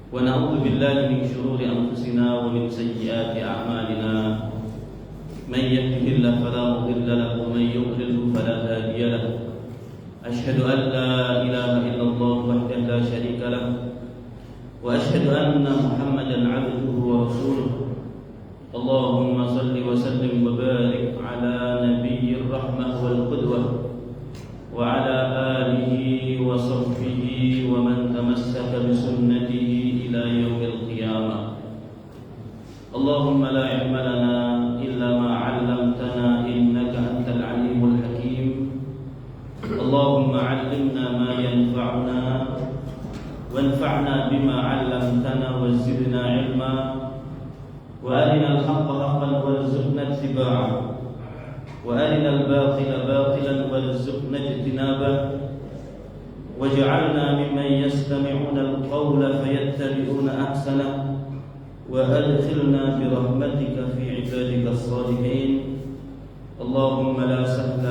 ونعوذ بالله من شرور أنفسنا ومن سيئات أعمالنا من يهده الله فلا مضل له ومن يضلل فلا هادي له أشهد أن لا إله إلا الله وحده لا شريك له وأشهد أن محمدا عبده ورسوله اللهم صل وسلم وبارك على نبي الرحمة والقدوة وعلى آله وصحبه ومن تمسك بسنته إلى يوم القيامة اللهم لا علم لنا إلا ما علمتنا إنك أنت العليم الحكيم اللهم علمنا ما ينفعنا وانفعنا بما علمتنا وزدنا علما وأرنا الحق حقا وارزقنا اتباعه وأرنا الباطل باطلا وارزقنا اجتنابه واجعلنا ممن يستمعون القول فيتبعون أحسنه وأدخلنا برحمتك في عبادك الصالحين اللهم لا سهل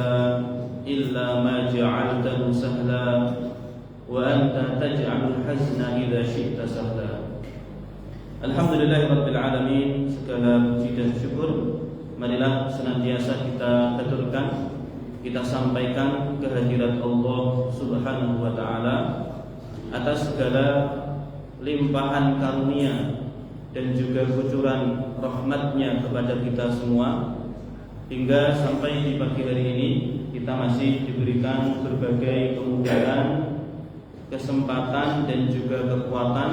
إلا ما جعلته سهلا وأنت تجعل الحزن إذا شئت سهلا. Alhamdulillahirabbil alamin, segala puji dan syukur marilah senantiasa kita aturkan, kita sampaikan kehadirat Allah Subhanahu wa taala atas segala limpahan karunia dan juga kucuran rahmatnya kepada kita semua, hingga sampai di pagi hari ini kita masih diberikan berbagai kemudahan, kesempatan dan juga kekuatan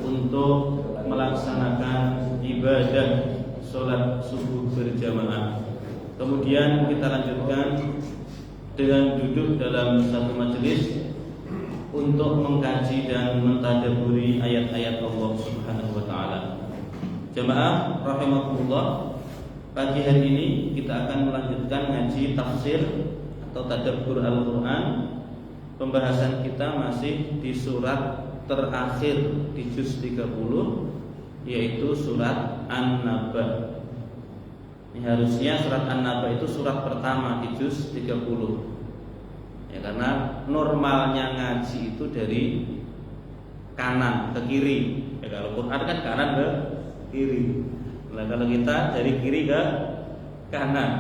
untuk melaksanakan ibadah sholat subuh berjamaah. Kemudian kita lanjutkan dengan duduk dalam satu majelis untuk mengkaji dan mentadabburi ayat-ayat Allah Subhanahu wa taala. Jamaah rahimakumullah, pagi hari ini kita akan melanjutkan ngaji tafsir atau tadabbur Al-Qur'an. Pembahasan kita masih di surat terakhir di juz 30, yaitu surat An-Naba. Ini harusnya surat An-Naba itu surat pertama di juz 30. Ya, karena normalnya ngaji itu dari kanan ke kiri. Ya, kalau Quran kan kanan ke kiri. Nah, kalau kita dari kiri ke kanan.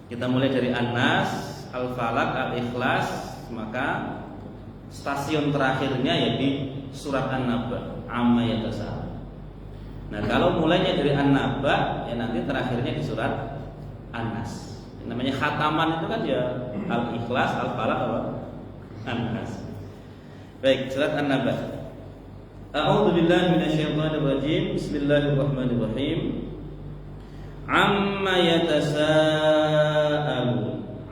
Kita mulai dari An-Nas, Al-Falaq, Al-Ikhlas, maka stasiun terakhirnya ya di surat An-Naba, Amma Yatasa'al. Nah, kalau mulainya dari An-Naba, ya nanti terakhirnya di surat An-Nas. Namanya khataman itu kan ya Al-Ikhlas, Al-Falaq, An-Nas. Baik, surat An-Naba. A'udzu billahi minasyaitonir rajim. Bismillahirrahmanirrahim. Amma yatasaalun.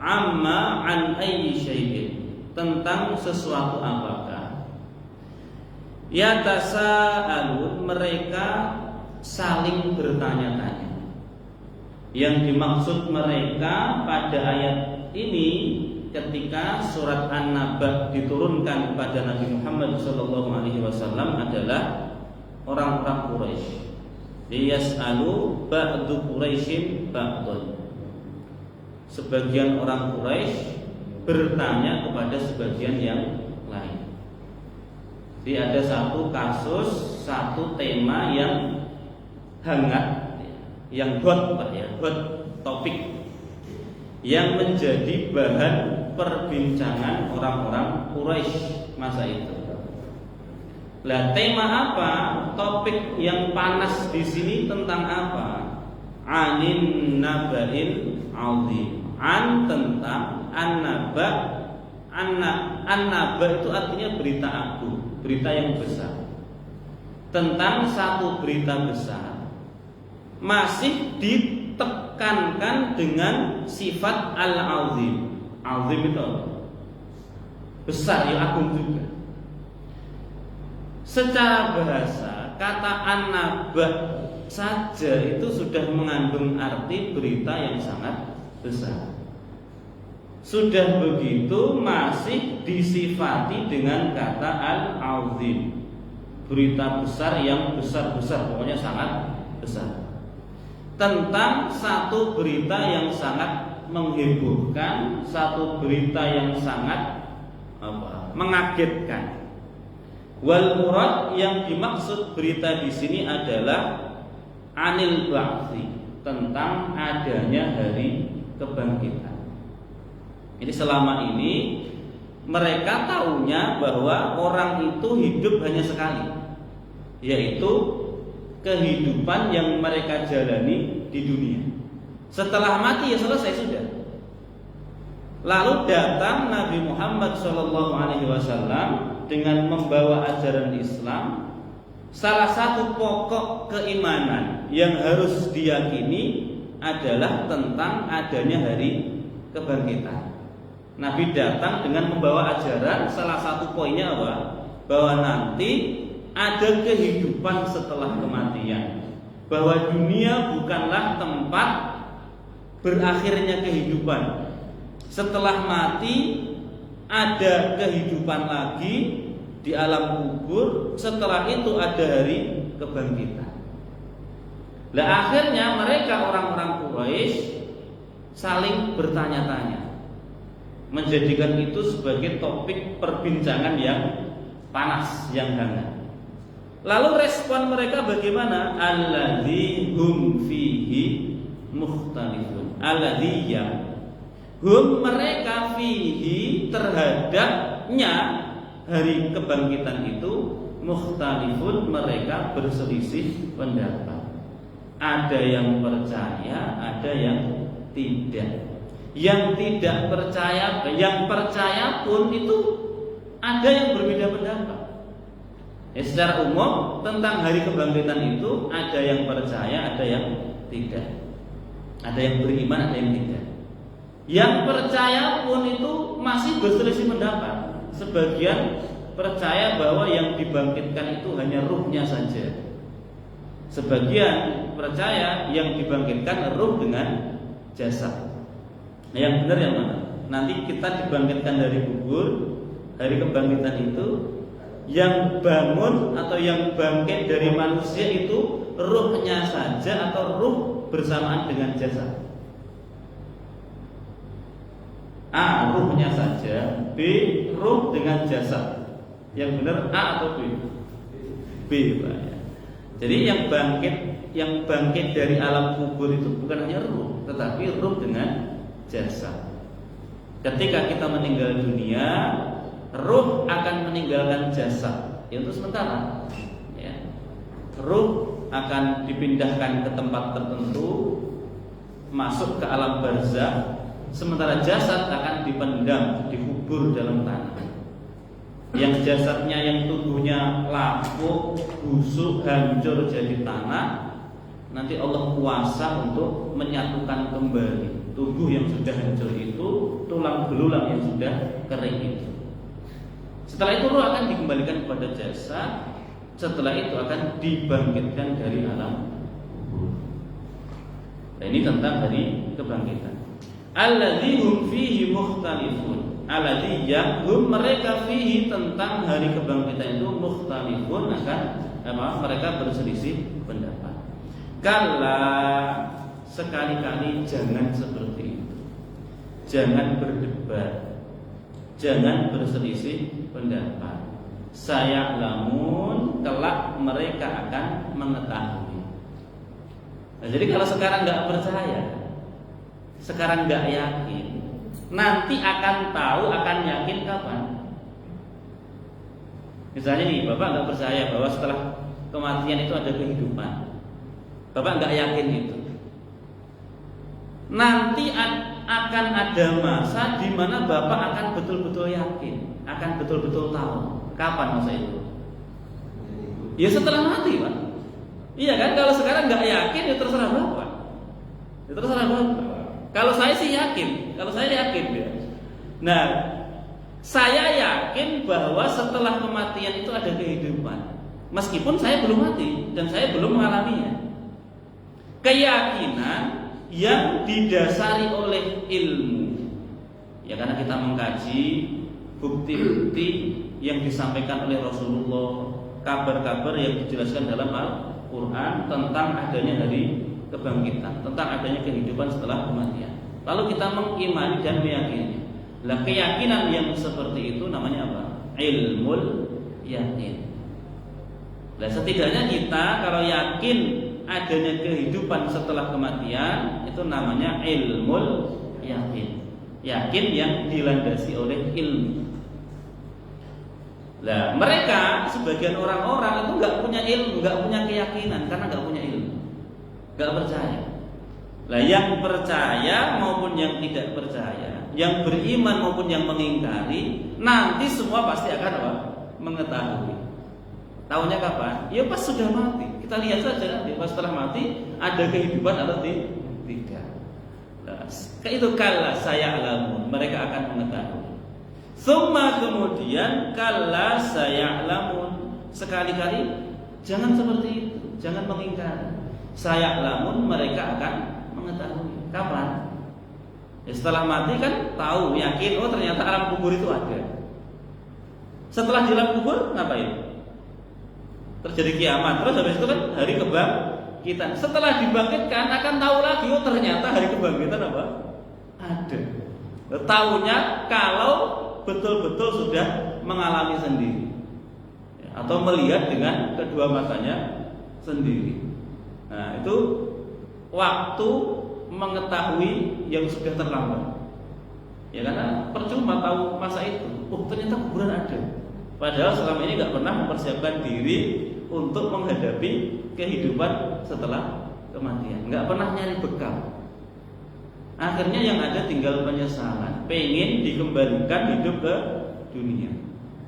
Amma an ayyi syai'in. Tentang sesuatu apakah? Yatasaalun, mereka saling bertanya-tanya. Yang dimaksud mereka pada ayat ini ketika surat An-Naba diturunkan kepada Nabi Muhammad SAW adalah orang-orang Quraisy. Yas'alu ba'du Quraisyin ba'dun. Sebagian orang Quraisy bertanya kepada sebagian yang lain. Jadi ada satu kasus, satu tema yang hangat, yang hot, hot topik, yang menjadi bahan perbincangan orang-orang Quraisy masa itu. Lah, tema apa? Topik yang panas di sini tentang apa? Anin naba'il azim. An, tentang An-Naba. An-Naba itu artinya berita agung, berita yang besar. Tentang satu berita besar, masih ditekankan dengan sifat al-azim. Azim itu besar, ya agung juga. Secara bahasa, kata An-Naba saja itu sudah mengandung arti berita yang sangat besar. Sudah begitu masih disifati dengan kata al-azim, berita besar yang besar-besar, pokoknya sangat besar. Tentang satu berita yang sangat menghebohkan, satu berita yang sangat mengagetkan. Wal murad yang dimaksud berita di sini adalah anil ba'tsi, tentang adanya hari kebangkitan. Jadi selama ini mereka taunya bahwa orang itu hidup hanya sekali, yaitu kehidupan yang mereka jalani di dunia. Setelah mati ya selesai sudah. Lalu datang Nabi Muhammad SAW dengan membawa ajaran Islam. Salah satu pokok keimanan yang harus diyakini adalah tentang adanya hari kebangkitan. Nabi datang dengan membawa ajaran, salah satu poinnya apa? Bahwa nanti ada kehidupan setelah kematian. Bahwa dunia bukanlah tempat berakhirnya kehidupan. Setelah mati ada kehidupan lagi di alam kubur. Setelah itu ada hari kebangkitan. Lah akhirnya mereka orang-orang Quraisy saling bertanya-tanya, menjadikan itu sebagai topik perbincangan yang panas, yang hangat. Lalu respon mereka bagaimana? Alladzi hum fihi mukhtalifun. Alladzi yang hum mereka fihi terhadapnya hari kebangkitan itu mukhtalifun, mereka berselisih pendapat. Ada yang percaya, ada yang tidak. Yang tidak percaya, yang percaya pun itu ada yang berbeda pendapat. Secara umum tentang hari kebangkitan itu ada yang percaya, ada yang tidak. Ada yang beriman, ada yang tidak. Yang percaya pun itu masih berselisih pendapat. Sebagian percaya bahwa yang dibangkitkan itu hanya ruhnya saja. Sebagian percaya yang dibangkitkan ruh dengan jasad. Nah, yang benar yang mana? Nanti kita dibangkitkan dari kubur. Hari kebangkitan itu yang bangun atau yang bangkit dari manusia itu ruhnya saja atau ruh bersamaan dengan jasad? A. Ruhnya saja. B. Ruh dengan jasad. Yang benar A atau B? B, Pak. Jadi yang bangkit dari alam kubur itu bukan hanya ruh, tetapi ruh dengan jasad. Ketika kita meninggal dunia, ruh akan meninggalkan jasad, yaitu sementara. Ya. Ruh akan dipindahkan ke tempat tertentu, masuk ke alam barzakh. Sementara jasad akan dipendam, dikubur dalam tanah. Yang jasadnya, yang tubuhnya lapuk, busuk, hancur jadi tanah, nanti Allah kuasa untuk menyatukan kembali tubuh yang sudah hancur itu, tulang belulang yang sudah kering itu. Setelah itu ruh akan dikembalikan kepada jasad. Setelah itu akan dibangkitkan dari alam kubur. Nah, ini tentang hari kebangkitan. Alladzi hum fihi mukhtalifun. Alladzi yang hum mereka fihi tentang hari kebangkitan itu mukhtalifun, akan mereka berselisih pendapat. Kala sekali-kali jangan seperti itu. Jangan berdebat. Jangan berselisih pendapat. Saya lamun kelak mereka akan mengetahui. Nah, jadi kalau sekarang nggak percaya, sekarang nggak yakin, nanti akan tahu, akan yakin kapan? Misalnya nih, Bapak nggak percaya bahwa setelah kematian itu ada kehidupan. Bapak nggak yakin itu. Nanti akan ada masa di mana Bapak akan betul-betul yakin, akan betul-betul tahu. Kapan masa itu? Ya setelah mati, Pak. Iya kan? Kalau sekarang nggak yakin, ya terserah Bapak. Ya terserah Bapak. Kalau saya sih yakin, ya. Nah, saya yakin bahwa setelah kematian itu ada kehidupan. Meskipun saya belum mati dan saya belum mengalaminya. Keyakinan yang didasari oleh ilmu. Ya karena kita mengkaji bukti-bukti yang disampaikan oleh Rasulullah, kabar-kabar yang dijelaskan dalam Al-Quran tentang adanya hari kebangkitan, tentang adanya kehidupan setelah kematian. Lalu kita mengimani dan meyakini. Lah keyakinan yang seperti itu namanya apa? Ilmul yakin. Nah, setidaknya kita kalau yakin adanya kehidupan setelah kematian, itu namanya ilmul yakin. Yakin yang dilandasi oleh ilmu. Nah, mereka sebagian orang-orang itu nggak punya ilmu, nggak punya keyakinan karena nggak punya ilmu, nggak percaya. Lah, yang percaya maupun yang tidak percaya, yang beriman maupun yang mengingkari, nanti semua pasti akan apa? Mengetahui. Tahunya kapan? Ya pas sudah mati. Kita lihat saja nanti pas setelah mati ada kehidupan atau tidak. Nah, itu kala saya alamun, mereka akan mengetahui. Summa kemudian kala saya alamun, sekali-kali jangan seperti itu, jangan mengingkari. Saya alamun, mereka akan mengetahui. Kapan? Ya, setelah mati kan tahu, yakin, oh ternyata alam kubur itu ada. Setelah di alam kubur ngapain? Terjadi kiamat, terus habis itu kan hari kebangkitan. Setelah dibangkitkan akan tahu lagi, oh ternyata hari kebangkitan apa? Ada. Tahunya kalau betul-betul sudah mengalami sendiri, atau melihat dengan kedua matanya sendiri. Nah, itu waktu mengetahui yang sudah terlambat. Ya, karena percuma tahu masa itu. Oh ternyata kuburan ada. Padahal selama ini nggak pernah mempersiapkan diri untuk menghadapi kehidupan setelah kematian. Nggak pernah nyari bekal. Akhirnya yang ada tinggal penyesalan, pengen dikembalikan hidup ke dunia.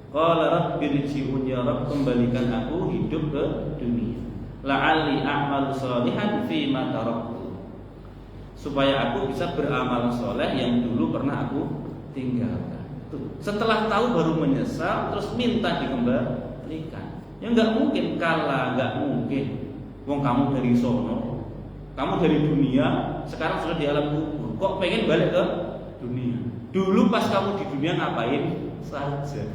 Qala rabbi irji'un, ya Rabb, kembalikan aku hidup ke dunia. La'alli a'malu sholihan fi ma taraktu, supaya aku bisa beramal soleh yang dulu pernah aku tinggalkan. Tuh. Setelah tahu baru menyesal, terus minta dikembalikan. Ya nggak mungkin, nggak mungkin. Wong kamu dari sono, kamu dari dunia, sekarang sudah di alam kubur. Kok pengen balik ke dunia? Dulu pas kamu di dunia ngapain saja?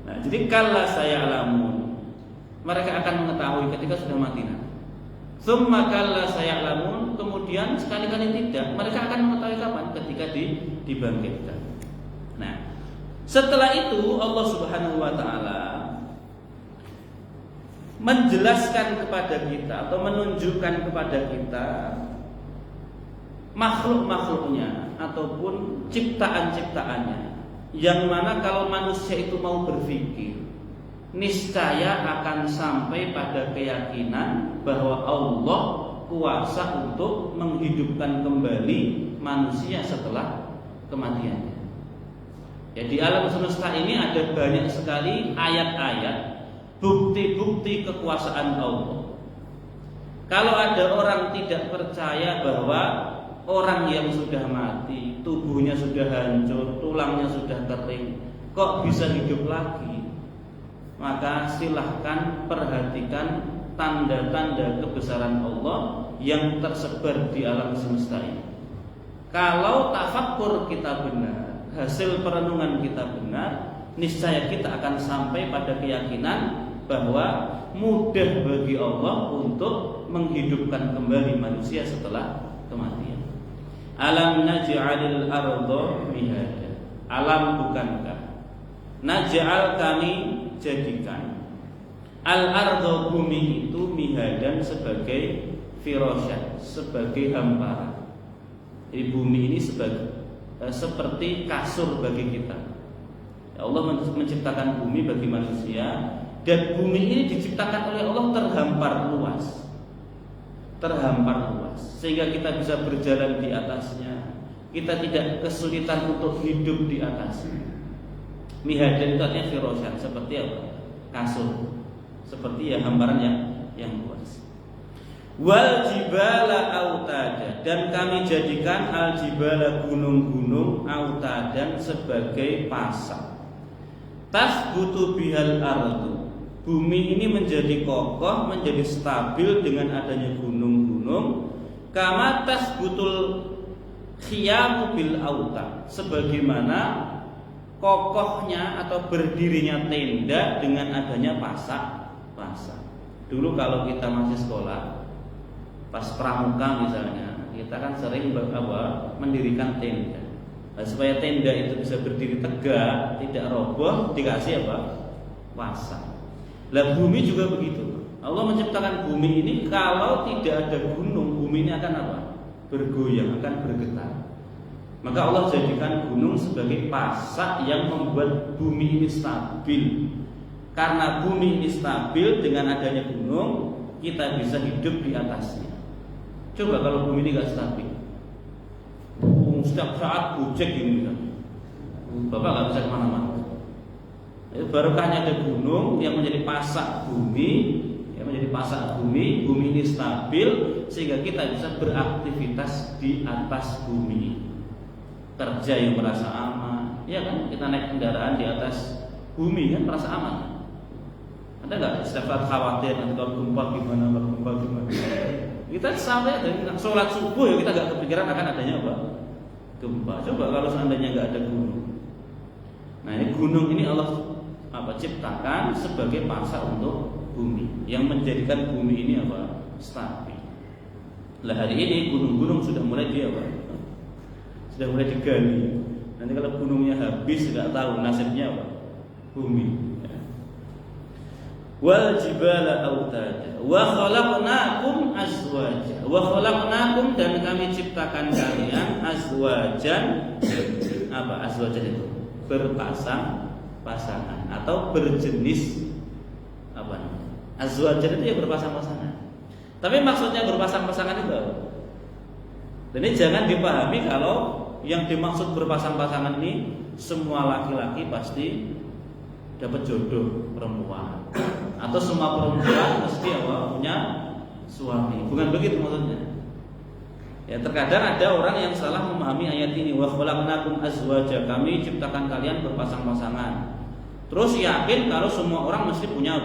Nah, jadi kala saya alamun, mereka akan mengetahui ketika sudah mati nanti. Summa kala saya alamun, kemudian sekali-kali tidak, mereka akan mengetahui kapan? Ketika dibangkitkan. Nah, setelah itu Allah Subhanahu wa taala menjelaskan kepada kita atau menunjukkan kepada kita makhluk-makhluknya ataupun ciptaan-ciptaannya, yang mana kalau manusia itu mau berpikir, niscaya akan sampai pada keyakinan bahwa Allah kuasa untuk menghidupkan kembali manusia setelah kematiannya. Ya, di alam semesta ini ada banyak sekali ayat-ayat, bukti-bukti kekuasaan Allah. Kalau ada orang tidak percaya bahwa orang yang sudah mati, tubuhnya sudah hancur, tulangnya sudah kering, kok bisa hidup lagi, maka silahkan perhatikan tanda-tanda kebesaran Allah yang tersebar di alam semesta ini. Kalau tafakkur kita benar, hasil perenungan kita benar, niscaya kita akan sampai pada keyakinan bahwa mudah bagi Allah untuk menghidupkan kembali manusia setelah kematian. Alam naj'alil arda mihada. Alam bukankah? Naj'al, kami jadikan. Al arda, bumi itu, mihadan, sebagai firasyan, sebagai hamparan. Jadi bumi ini seperti kasur bagi kita. Ya, Allah menciptakan bumi bagi manusia, dan bumi ini diciptakan oleh Allah terhampar luas. Terhampar luas sehingga kita bisa berjalan di atasnya, kita tidak kesulitan untuk hidup di atasnya. Mihadan itu artinya firasyan, seperti apa? Kasur, seperti ya hamparan yang luas. Wal jibala autada, dan kami jadikan al jibala, gunung-gunung, autadan, sebagai pasak. Tasbutu bihal ardu, bumi ini menjadi kokoh, menjadi stabil dengan adanya gunung-gunung. Kama tasbutul khiyamu bil auta, sebagaimana kokohnya atau berdirinya tenda dengan adanya pasak. Dulu kalau kita masih sekolah, pas pramuka misalnya, kita kan sering mendirikan tenda. Nah, supaya tenda itu bisa berdiri tegak, tidak roboh, dikasih apa? Pasak. Lah bumi juga begitu. Allah menciptakan bumi ini, kalau tidak ada gunung, bumi ini akan apa? Bergoyang, akan bergetar. Maka Allah jadikan gunung sebagai pasak yang membuat bumi ini stabil. Karena bumi ini stabil, dengan adanya gunung kita bisa hidup di atasnya. Coba kalau bumi ini gak stabil, setiap saat gojek ini kan, Bapak gak bisa kemana-mana. Barokahnya ada gunung yang menjadi pasak bumi, bumi ini stabil sehingga kita bisa beraktivitas di atas bumi. Kerja yang merasa aman, ya kan? Kita naik kendaraan di atas bumi kan merasa aman. Ada nggak setiap saat khawatir nanti kalau gempa gimana? Kita sampai dengan sholat subuh ya kita nggak kepikiran akan adanya apa? Gempa. Coba kalau seandainya nggak ada gunung. Nah ini gunung ini Allah ciptakan sebagai pasak untuk bumi yang menjadikan bumi ini apa? Stabil. Lah hari ini gunung-gunung sudah mulai sudah mulai digali. Nanti kalau gunungnya habis nggak tahu nasibnya apa? Bumi. Wal jibala autada wa khalaqnakum azwaja wa khalaqnakum, dan kami ciptakan kalian azwajan. Apa azwajan itu? Berpasang-pasangan atau berjenis apa namanya? Azwajan itu ya berpasang-pasangan. Tapi maksudnya berpasang-pasangan itu apa? Dan ini jangan dipahami kalau yang dimaksud berpasang-pasangan ini semua laki-laki pasti dapat jodoh perempuan, atau semua perempuan mesti punya suami. Bukan begitu maksudnya. Ya, terkadang ada orang yang salah memahami ayat ini, wa khalaqnakum azwaja, kami ciptakan kalian berpasang-pasangan. Terus yakin kalau semua orang mesti punya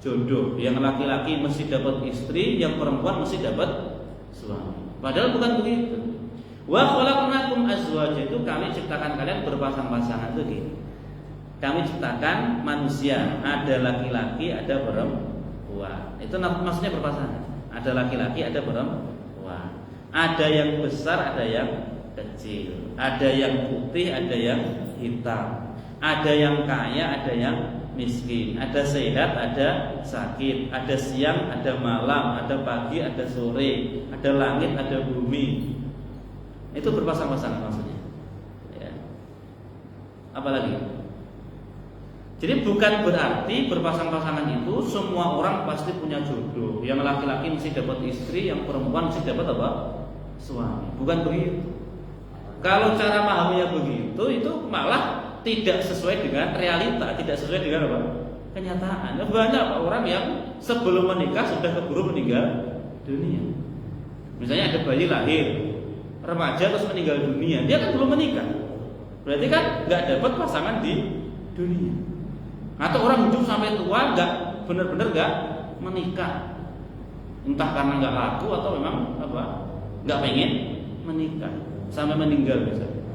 jodoh. Yang laki-laki mesti dapat istri, yang perempuan mesti dapat suami. Padahal bukan begitu. Wa khalaqnakum azwaja itu kami ciptakan kalian berpasang-pasangan itu gitu. Kami ciptakan manusia, ada laki-laki, ada perempuan. Itu maksudnya berpasangan. Ada laki-laki, ada perempuan. Ada yang besar, ada yang kecil. Ada yang putih, ada yang hitam. Ada yang kaya, ada yang miskin. Ada sehat, ada sakit. Ada siang, ada malam. Ada pagi, ada sore. Ada langit, ada bumi. Itu berpasang-pasangan maksudnya. Ya. Apalagi? Jadi bukan berarti berpasang-pasangan itu semua orang pasti punya jodoh. Yang laki-laki mesti dapat istri, yang perempuan mesti dapat apa? Suami. Bukan begitu. Kalau cara memahaminya begitu, itu malah tidak sesuai dengan realita, tidak sesuai dengan apa? Kenyataan. Banyak orang yang sebelum menikah sudah keburu meninggal dunia. Misalnya ada bayi lahir, remaja terus meninggal dunia, dia kan belum menikah. Berarti kan nggak dapat pasangan di dunia. Atau orang hidup sampai tua nggak benar-benar nggak menikah, entah karena nggak laku atau memang nggak pengen menikah sampai meninggal misalnya.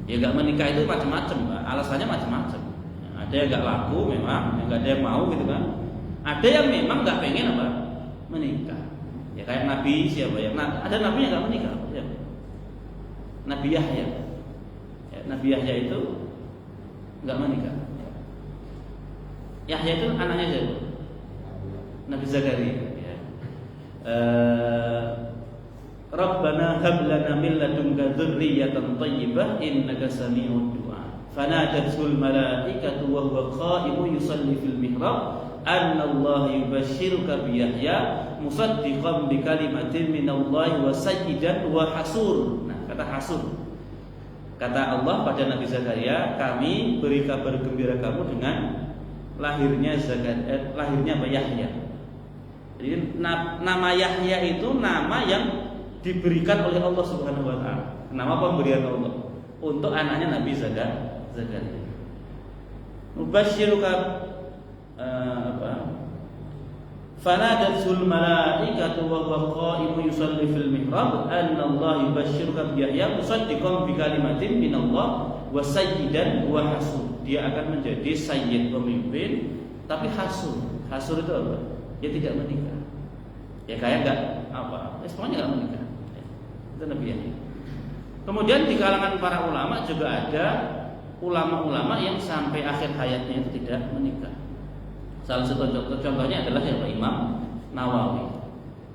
Ya nggak menikah itu macam-macam, alasannya macam-macam. Ada yang nggak laku memang, yang nggak ada yang mau gitu kan. Ada yang memang nggak pengen menikah. Ya kayak Nabi siapa ya? Ada Nabi yang nggak menikah. Ya. Nabi Yahya. Ya, Nabi Yahya itu nggak menikah. Yahya itu anaknya siapa? Nabi Zakaria. Ya. Rabbana hab lana min ladunka dzurriyyatan thayyibah innaka sami'ud du'a. Fanadatul malaikatu wa huwa qa'imun yusalli fil mihrab anna Allah yubashshiruka bi Yahya musaddiqan bi kalimatin minallahi wa sayyidan wa hasur. Nah, kata hasur. Kata Allah pada Nabi Zakaria, kami beri kabar gembira kamu dengan lahirnya Yahya. Jadi nama Yahya itu nama yang diberikan oleh Allah Subhanahu wa taala. Nama pemberian Allah untuk anaknya Nabi Zakaria. Mubasyiruka Fanadatul malaikatu wa huwa qa'imun yusalli fil mihrab anna Allah yubashshiruka bi Yahya musaddiqan bi kalimatin minallah wa sayyidan wa hasur. Dia akan menjadi sayyid, pemimpin, tapi hasur. Hasur itu apa? Dia tidak menikah. Ya kayak semuanya enggak menikah. Itu Nabi Yahya. Kemudian di kalangan para ulama juga ada ulama-ulama yang sampai akhir hayatnya itu tidak menikah. Salah satu contohnya adalah siapa? Imam Nawawi.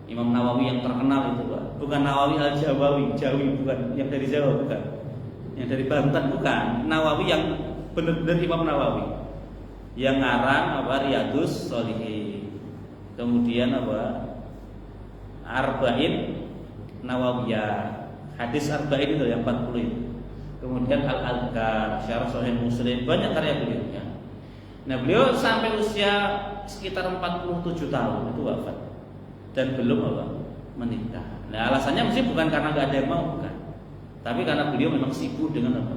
Imam Nawawi yang terkenal itu, Pak. Bukan Nawawi al-Jawawi, Jawi bukan, yang dari Jawa bukan. Yang dari Banten bukan. Nawawi yang benar-benar Imam Nawawi. Yang ngarang apa? Riyadhus Shalihin. Kemudian apa? Arba'in Nawawiyah. Hadis Arba'in itu yang 40 itu. Kemudian Al-Adhkar, Syarah Sahih Muslim, banyak karya beliau ya. Nah, beliau sampai usia sekitar 47 tahun itu wafat dan belum apa? Menikah. Nah, alasannya mesti bukan karena nggak ada yang mau, bukan. Tapi karena beliau memang sibuk dengan apa?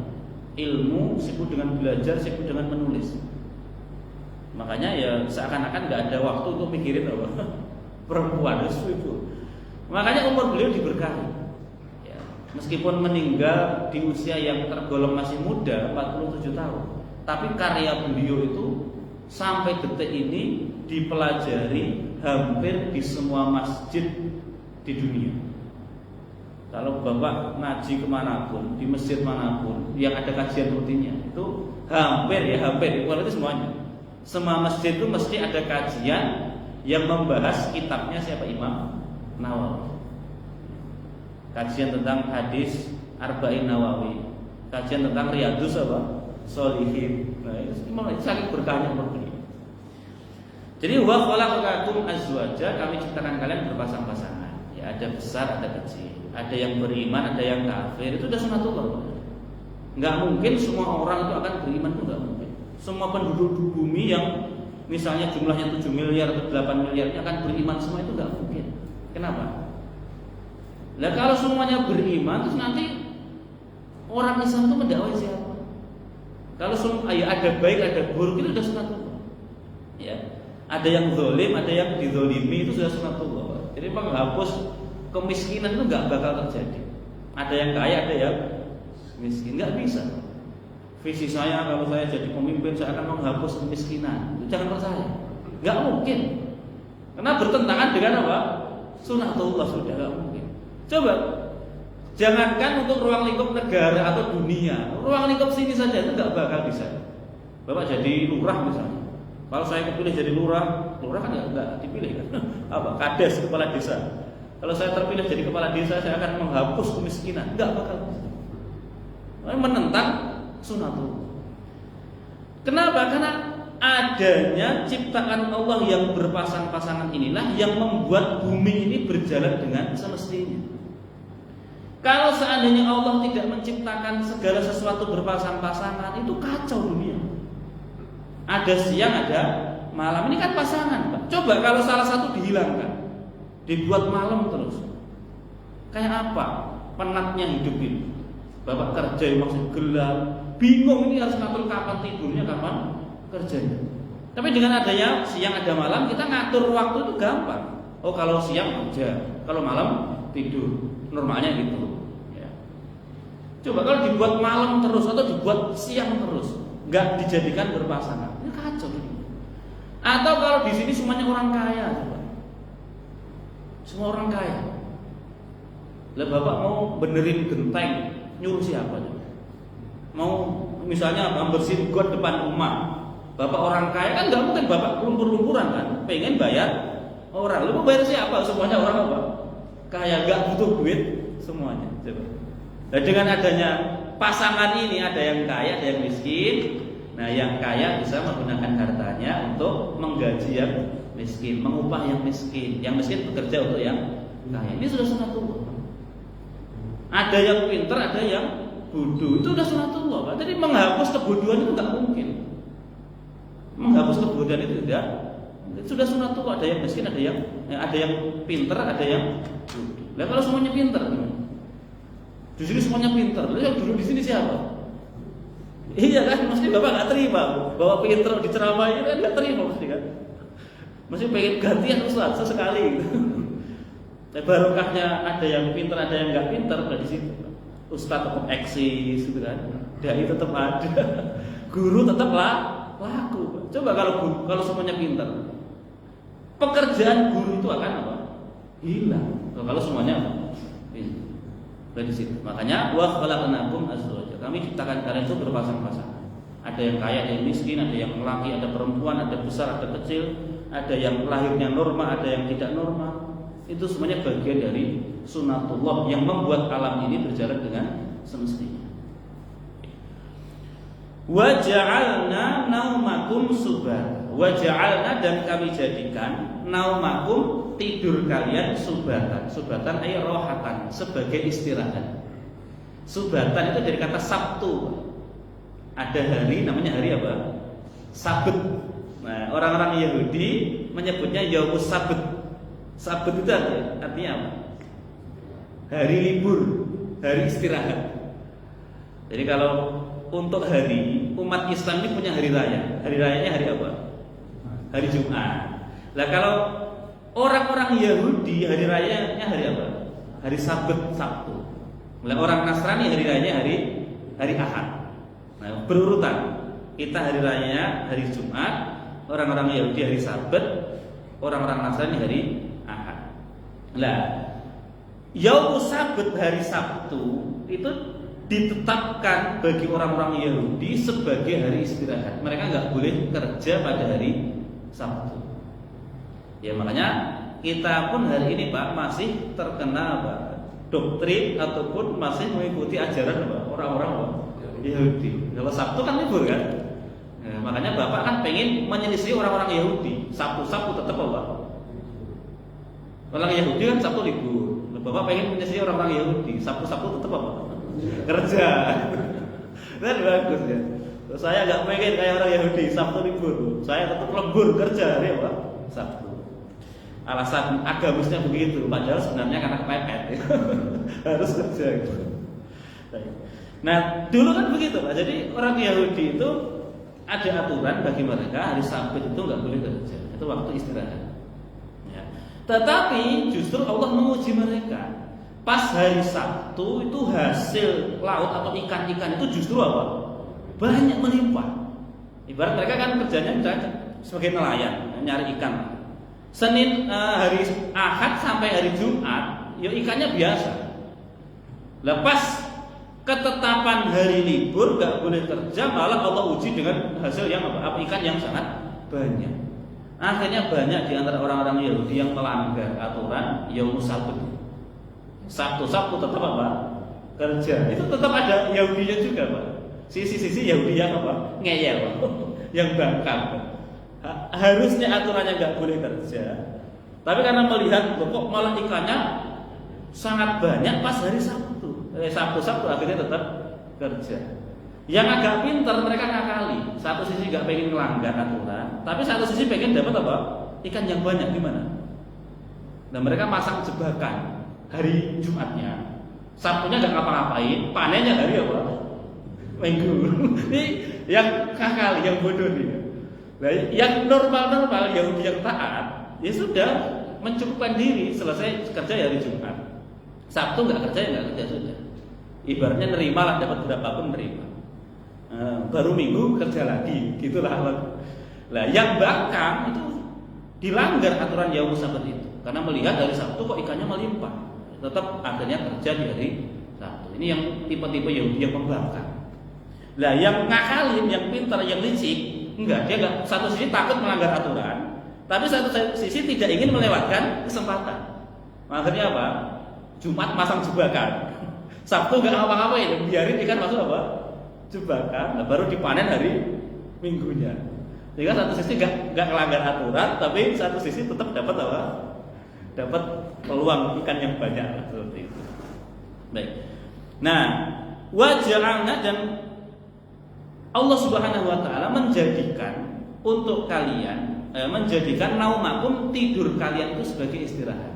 Ilmu, sibuk dengan belajar, sibuk dengan menulis. Makanya ya seakan-akan nggak ada waktu untuk mikirin apa? Perempuan itu. Makanya umur beliau diberkahi. Ya, meskipun meninggal di usia yang tergolong masih muda, 47 tahun. Tapi karya beliau itu sampai detik ini dipelajari hampir di semua masjid di dunia. Kalau Bapak ngaji kemanapun, di masjid manapun yang ada kajian rutinnya, itu hampir itu semuanya. Semua masjid itu mesti ada kajian yang membahas kitabnya siapa? Imam Nawawi. Kajian tentang hadis Arba'in Nawawi, kajian tentang Riyadhus apa? Shalihin. Nah, itu sangat berkahnya umur beliau. Jadi wa khalaqakum azwaja, kami ciptakan kalian berpasang-pasangan. Ya, ada besar, ada kecil. Ada yang beriman, ada yang kafir. Itu sudah sunatullah. Enggak mungkin semua orang itu akan beriman, itu enggak mungkin. Semua penduduk bumi yang misalnya jumlahnya 7 miliar atau 8 miliarnya akan beriman semua, itu enggak mungkin. Kenapa? Nah, kalau semuanya beriman, terus nanti orang Islam itu mendakwai siapa? Kalau ya ada baik, ada buruk, itu sudah sunatullah. Ya. Ada yang zalim, ada yang dizalimi, itu sudah sunatullah. Jadi menghapus kemiskinan itu nggak bakal terjadi. Ada yang kaya, ada yang miskin, nggak bisa. Visi saya kalau saya jadi pemimpin, saya akan menghapus kemiskinan. Itu jangan percaya, nggak mungkin. Karena bertentangan dengan apa? Sunatullah, sudah nggak mungkin. Coba. Jangankan untuk ruang lingkup negara atau dunia, ruang lingkup sini saja itu nggak bakal bisa. Bapak jadi lurah misalnya, kalau saya kepilih jadi lurah kan nggak dipilih kan? Apa? Kades, kepala desa. Kalau saya terpilih jadi kepala desa, saya akan menghapus kemiskinan, nggak bakal bisa. Menentang sunatullah. Kenapa? Karena adanya ciptaan Allah yang berpasang-pasangan inilah yang membuat bumi ini berjalan dengan semestinya. Kalau seandainya Allah tidak menciptakan segala sesuatu berpasang-pasangan, itu kacau dunia. Ada siang, ada malam. Ini kan pasangan, Pak. Coba kalau salah satu dihilangkan, dibuat malam terus, kayak apa? Penatnya hidup ini. Bapak kerja masih gelap, bingung ini harus ngatur kapan tidurnya, kapan kerjanya. Tapi dengan adanya siang ada malam, kita ngatur waktu itu gampang. Oh, kalau siang kerja, kalau malam tidur. Normalnya gitu. Ya. Coba kalau dibuat malam terus atau dibuat siang terus, nggak dijadikan berpasangan, ini kacau. Atau kalau di sini semuanya orang kaya, coba. Semua orang kaya. Lah Bapak mau benerin genteng, nyuruh siapa? Coba? Mau misalnya bersihin got depan rumah, Bapak orang kaya kan nggak mungkin Bapak lumpur-lumpuran kan, pengen bayar orang. Lu mau bayar siapa? Semuanya orang apa? Kaya, nggak butuh duit semuanya. Coba. Nah, dengan adanya pasangan ini, ada yang kaya, ada yang miskin. Nah, yang kaya bisa menggunakan hartanya untuk menggaji yang miskin, mengupah yang miskin. Yang miskin bekerja untuk yang kaya. Ini sudah sunatullah. Ada yang pintar, ada yang bodoh. Itu sudah sunatullah, Pak. Jadi menghapus kebodohan itu nggak mungkin. Menghapus kebodohan itu tidak. Itu sudah sunatullah. Ada yang miskin, ada yang pintar, ada yang bodoh. Nah, kalau semuanya pintar, di sini semuanya pintar. Lalu yang duduk di sini siapa? Iya kan, mesti Bapak nggak terima bahwa pintar diceramahin kan nggak terima mesti kan. Mesti pengen gantian Ustaz sesekali. Gitu. Barokahnya ada yang pintar, ada yang nggak pintar di situ. Ustaz tetap eksis, gitu kan. Dai tetap ada, guru tetaplah laku. Coba kalau semuanya pintar, pekerjaan guru itu akan apa? Hilang. Kalau semuanya dari situ. Makanya wa khalaqnakum azwaja. Kami ciptakan kalian itu berpasang-pasangan. Ada yang kaya, ada yang miskin, ada yang laki, ada perempuan, ada besar, ada kecil, ada yang lahirnya normal, ada yang tidak normal. Itu semuanya bagian dari sunatullah yang membuat alam ini berjalan dengan semestinya. Wa ja'alna naumakum subata. Wa ja'alna, dan kami jadikan naumakum, tidur kalian, subatan. Subatan ay rohatan, sebagai istirahat. Subatan itu dari kata Sabtu. Ada hari namanya hari apa? Sabat. Nah, orang-orang Yahudi menyebutnya Yaumus Sabat. Sabat itu artinya apa? Hari libur, hari istirahat. Jadi kalau untuk hari, umat Islam ini punya hari raya. Hari rayanya hari apa? Hari Jumat. Nah, kalau orang-orang Yahudi hari rayanya hari apa? Hari Sabat, Sabtu. Nah, orang Nasrani hari rayanya hari Ahad. Nah, berurutan. Kita hari rayanya hari Jumat, orang-orang Yahudi hari Sabat, orang-orang Nasrani hari Ahad. Nah, Yaumus Sabat, hari Sabtu itu ditetapkan bagi orang-orang Yahudi sebagai hari istirahat. Mereka nggak boleh kerja pada hari Sabtu. Ya, makanya kita pun hari ini Pak masih terkena Pak doktrin ataupun masih mengikuti ajaran Pak orang-orang Yahudi. Kalau Sabtu kan libur kan? Nah, makanya Bapak kan pengen menyelisih orang-orang Yahudi. Sabtu tetap apa? Orang Yahudi kan Sabtu libur. Bapak pengen menyelisih orang-orang Yahudi. Sabtu tetap apa? Kerja. Kan bagus ya. Saya nggak pengen kayak orang Yahudi Sabtu libur. Saya tetap lembur kerja ya Pak. Sabtu. Alasan agamisnya begitu. Padahal sebenarnya karena kepepet. Harus kerja gitu. Nah, dulu kan begitu Pak. Jadi orang Yahudi itu ada aturan bagi mereka hari Sabat itu nggak boleh kerja. Itu waktu istirahat. Ya. Tetapi justru Allah menguji mereka. Pas hari Sabtu itu hasil laut atau ikan-ikan itu justru apa? Banyak melimpah. Ibarat mereka kan kerjanya misalnya sebagai nelayan, nyari ikan. Senin hari Ahad sampai hari Jumat, ya ikannya biasa. Lepas ketetapan hari libur gak boleh kerja, malah Allah uji dengan hasil yang apa? Ikan yang sangat banyak. Akhirnya banyak di antara orang-orang Yahudi yang melanggar aturan Yaumus Sabat. Sabtu tetap apa? Kerja. Itu tetap ada Yahudinya juga Pak. Sisi-sisi Yahudi yang apa? Ngeyel Pak. Yang bangkang. Harusnya aturannya nggak boleh kerja. Tapi karena melihat kok malah ikannya sangat banyak pas hari Sabtu. Sabtu akhirnya tetap kerja. Yang agak pintar mereka ngakali. Satu sisi nggak pengen melanggar aturan, tapi satu sisi pengen dapat apa? Ikan yang banyak gimana? Nah, mereka pasang jebakan. Hari Jumatnya, Sabtunya nggak ngapa-ngapain, panennya hari apa? Minggu. Ini yang kakal, yang bodoh nih. Nah, yang normal Yahudi yang taat, ya sudah mencukupkan diri selesai kerja hari Jumat. Sabtu nggak kerja sudah. Ibaratnya nerima lah, dapat berapapun nerima. Baru Minggu kerja lagi, gitulah. Nah, yang bangkang itu dilanggar aturan Yaumus Sabat itu, karena melihat dari Sabtu kok ikannya melimpah. Tetap akhirnya kerja di hari Sabtu. Ini yang tipe-tipe Yahudi yang membangkang. Nah, yang ngakalin, yang pintar, yang licik, enggak, dia enggak, satu sisi takut melanggar aturan, tapi satu sisi tidak ingin melewatkan kesempatan. Akhirnya apa? Jumat masang jebakan. Sabtu enggak apa-apain, biarin ikan masuk apa? Jebakan. Nah, baru dipanen hari Minggunya. Jadi satu sisi enggak melanggar aturan, tapi satu sisi tetap dapat apa? Dapat peluang ikan yang banyak seperti itu. Baik. Nah, waja'alna, dan Allah Subhanahu wa taala menjadikan untuk kalian menjadikan naumakum, tidur kalian itu sebagai istirahat.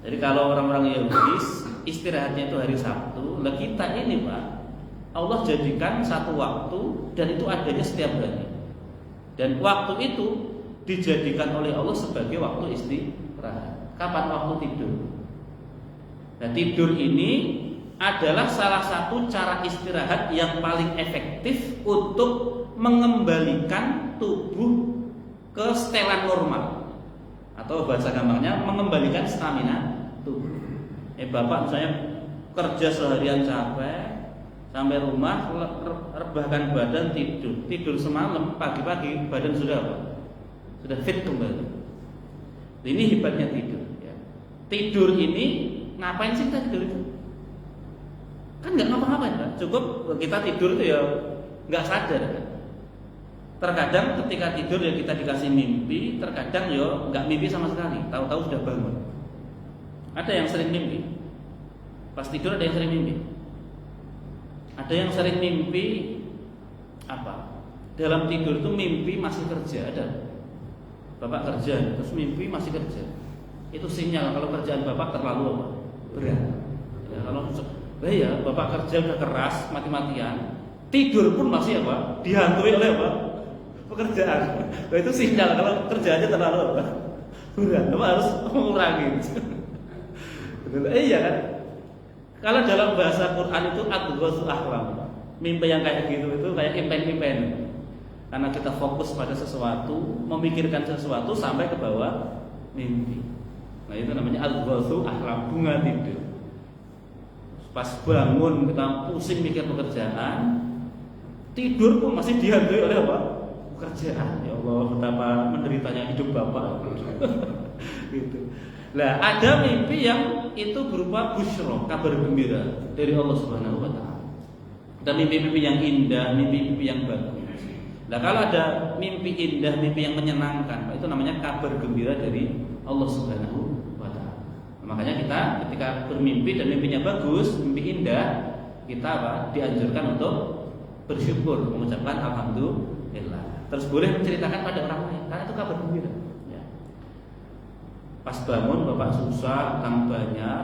Jadi kalau orang-orang Yahudi istirahatnya itu hari Sabtu, lah kita ini Pak, Allah jadikan satu waktu dan itu adanya setiap hari. Dan waktu itu dijadikan oleh Allah sebagai waktu istirahat. Kapan waktu tidur? Nah, tidur ini adalah salah satu cara istirahat yang paling efektif untuk mengembalikan tubuh ke setelan normal, atau bahasa gampangnya mengembalikan stamina tubuh. Bapak misalnya kerja seharian capek, Sampai rumah rebahkan badan, tidur semalam, pagi-pagi badan sudah apa? Sudah fit kembali. Ini hebatnya tidur ya. Tidur ini ngapain sih kita tidur itu? Kan nggak ngapa-ngapain kan? Cukup kita tidur itu ya nggak sadar kan? Terkadang ketika tidur ya kita dikasih mimpi, terkadang ya nggak mimpi sama sekali, tahu-tahu sudah bangun. Ada yang sering mimpi, pas tidur ada yang sering mimpi. Ada yang sering mimpi apa? Dalam tidur itu mimpi masih kerja, ada. Bapak kerja, terus mimpi masih kerja. Itu sinyal kalau kerjaan bapak terlalu apa? Berat. Ya, kalau ya bapak kerja udah keras, mati-matian, tidur pun masih apa? Dihantui oleh apa? Pekerjaan. Nah, itu sinyal kalau kerjaannya terlalu apa? Berat. Bapak harus mengurangi. Iya kan? Kalau dalam bahasa Quran itu adghasu ahlam. Mimpi yang kayak gitu itu kayak impen-impen. Karena kita fokus pada sesuatu, memikirkan sesuatu sampai ke bawah mimpi. Nah, itu namanya adghasu ahlam, bunga tidur. Pas bangun kita pusing mikir pekerjaan, tidur pun masih dihantui oleh apa? Pekerjaan. Ya Allah, betapa menderitanya hidup Bapak. Gitu. Nah, ada mimpi yang itu berupa busyra, kabar gembira dari Allah Subhanahu wa taala. Ada mimpi-mimpi yang indah, mimpi-mimpi yang bagus. Nah, kalau ada mimpi indah, mimpi yang menyenangkan, itu namanya kabar gembira dari Allah Subhanahu wa taala. Makanya kita ketika bermimpi dan mimpinya bagus, mimpi indah, kita apa? Dianjurkan untuk bersyukur, mengucapkan alhamdulillah. Terus boleh menceritakan pada orang lain, karena itu kabar gembira. Pas bangun bapak susah, utang banyak,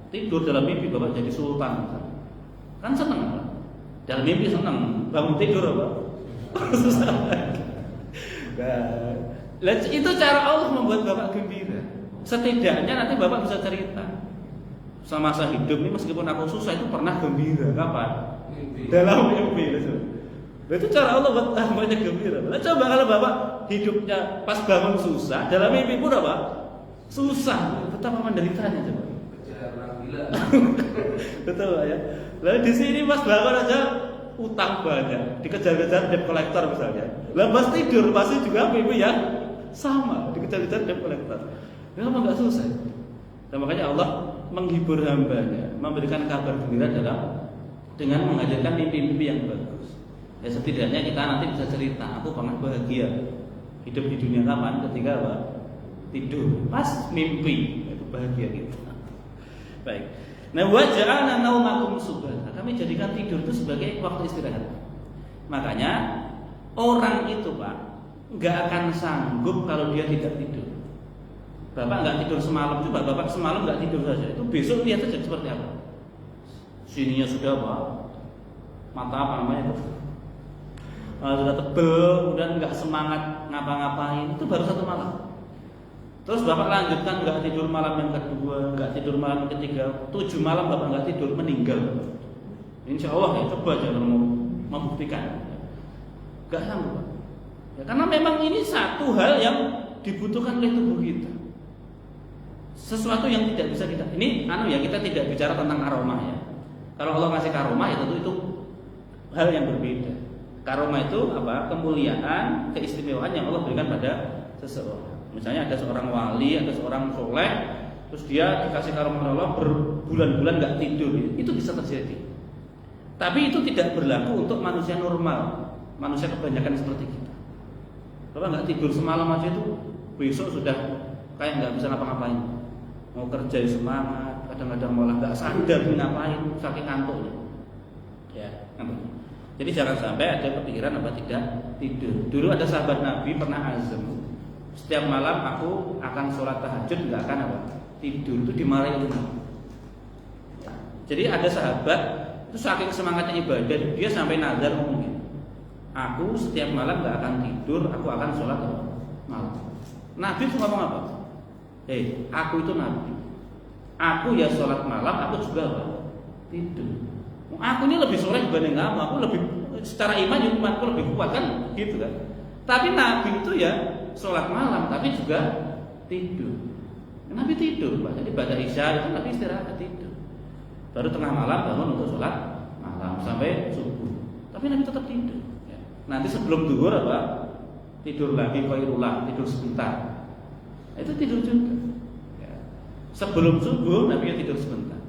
tidur dalam mimpi bapak jadi sultan, kan seneng kan? Dalam mimpi seneng, bangun tidur apa? Susah lagi. Nah, itu cara Allah membuat bapak gembira. Setidaknya nanti bapak bisa cerita, semasa hidup ini meskipun aku susah itu pernah gembira. Kapan? Dalam mimpi. Itu cara Allah buat banyak gembira. Nah, coba kalau bapak hidupnya pas bangun susah, dalam mimpi pun apa? Susah, betapa menderitanya coba. Kejar orang gila. Betul ya. Lalu di sini pas bangun aja utang banyak, dikejar-kejar debt collector misalnya. Lalu pas tidur pasti juga mimpi yang sama, dikejar-kejar debt collector. Kenapa nggak susah? Dan makanya Allah menghibur hambanya, memberikan kabar gembira dengan menghadirkan mimpi-mimpi yang bagus. Ya setidaknya kita nanti bisa cerita, aku pernah bahagia hidup di dunia kapan ketika apa? Tidur, pas mimpi, itu bahagia kita. Baik. Nah, waja'alna naumakum subata. Kami jadikan tidur itu sebagai waktu istirahat. Makanya orang itu Pak nggak akan sanggup kalau dia tidak tidur. Bapak nggak tidur semalam, coba bapak semalam nggak tidur saja, itu besok lihat saja seperti apa. Sininya sudah apa? Mata apa namanya itu? Sudah tebel, kemudian nggak semangat ngapa-ngapain. Itu baru satu malam. Terus bapak lanjutkan nggak tidur malam yang kedua, nggak tidur malam yang ketiga, 7 malam bapak nggak tidur meninggal. Insya Allah ya coba jangan mau membuktikan. Nggak sanggup Pak. Ya, karena memang ini satu hal yang dibutuhkan oleh tubuh kita. Sesuatu yang tidak bisa kita. Ini ya kita tidak bicara tentang karomah ya. Kalau Allah ngasih karomah ya tentu itu hal yang berbeda. Karomah itu apa? Kemuliaan, keistimewaan yang Allah berikan pada seseorang. Misalnya ada seorang wali, ada seorang soleh, terus dia dikasih karomah Allah berbulan-bulan nggak tidur, itu bisa terjadi. Tapi itu tidak berlaku untuk manusia normal, manusia kebanyakan seperti kita. Bapak nggak tidur semalam aja itu besok sudah kayak nggak bisa ngapa-ngapain, mau kerja semangat, kadang-kadang malah nggak sadar ngapain, saking ngantuknya. Ya, ngantuk. Jadi jangan sampai ada kepikiran apa tidak tidur. Dulu ada sahabat Nabi pernah azam. Setiap malam aku akan sholat tahajud, nggak akan apa tidur, itu dimarahi oleh Nabi. Jadi ada sahabat itu saking semangatnya ibadah, dia sampai nazar ngomongin, aku setiap malam nggak akan tidur, aku akan sholat malam. Nabi itu ngomong apa? Aku itu Nabi, aku ya sholat malam, aku juga apa? Tidur. Aku ini lebih soleh dibanding kamu, aku lebih secara iman aku lebih kuat kan, gitu kan? Tapi Nabi itu ya sholat malam, tapi juga tidur. Nabi tidur, Pak. Jadi pada isya itu Nabi istirahat tidur. Baru tengah malam bangun untuk sholat malam sampai subuh. Tapi Nabi tetap tidur. Ya. Nanti sebelum zuhur apa? Tidur lagi khairullah, tidur sebentar. Itu tidur juga. Ya. Sebelum subuh Nabi tidur sebentar.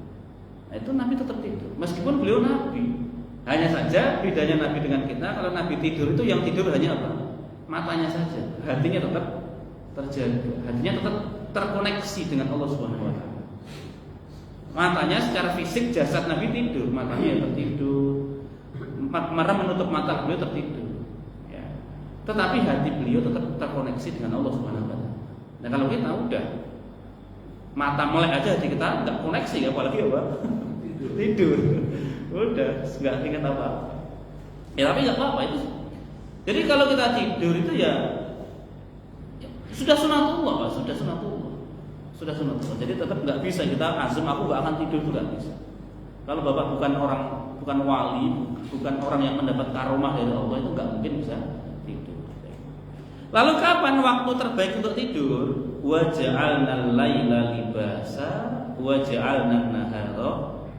Nah, itu Nabi tetap tidur. Meskipun beliau Nabi. Hanya saja bedanya Nabi dengan kita, kalau Nabi tidur itu yang tidur hanya apa? Matanya saja. Hatinya tetap terjaga. Hatinya tetap terkoneksi dengan Allah Subhanahu wa taala. Matanya secara fisik jasad Nabi tidur, matanya tertidur. Mata menutup mata beliau tertidur. Ya. Tetapi hati beliau tetap terkoneksi dengan Allah Subhanahu wa taala. Nah, kalau kita udah mata melek aja hati kita enggak koneksi, apalagi apa? Tidur. Udah, enggak ingat apa. Ya tapi enggak apa-apa itu. Jadi kalau kita tidur itu ya sudah sunatullah, Pak, sudah sunatullah. Sudah sunatullah. Jadi tetap enggak bisa kita azam aku enggak akan tidur, itu enggak bisa. Kalau Bapak bukan wali, bukan orang yang mendapat karomah dari Allah, itu enggak mungkin bisa tidur. Lalu kapan waktu terbaik untuk tidur? Wa ja'alnal laila libasa wa ja'alnan nahara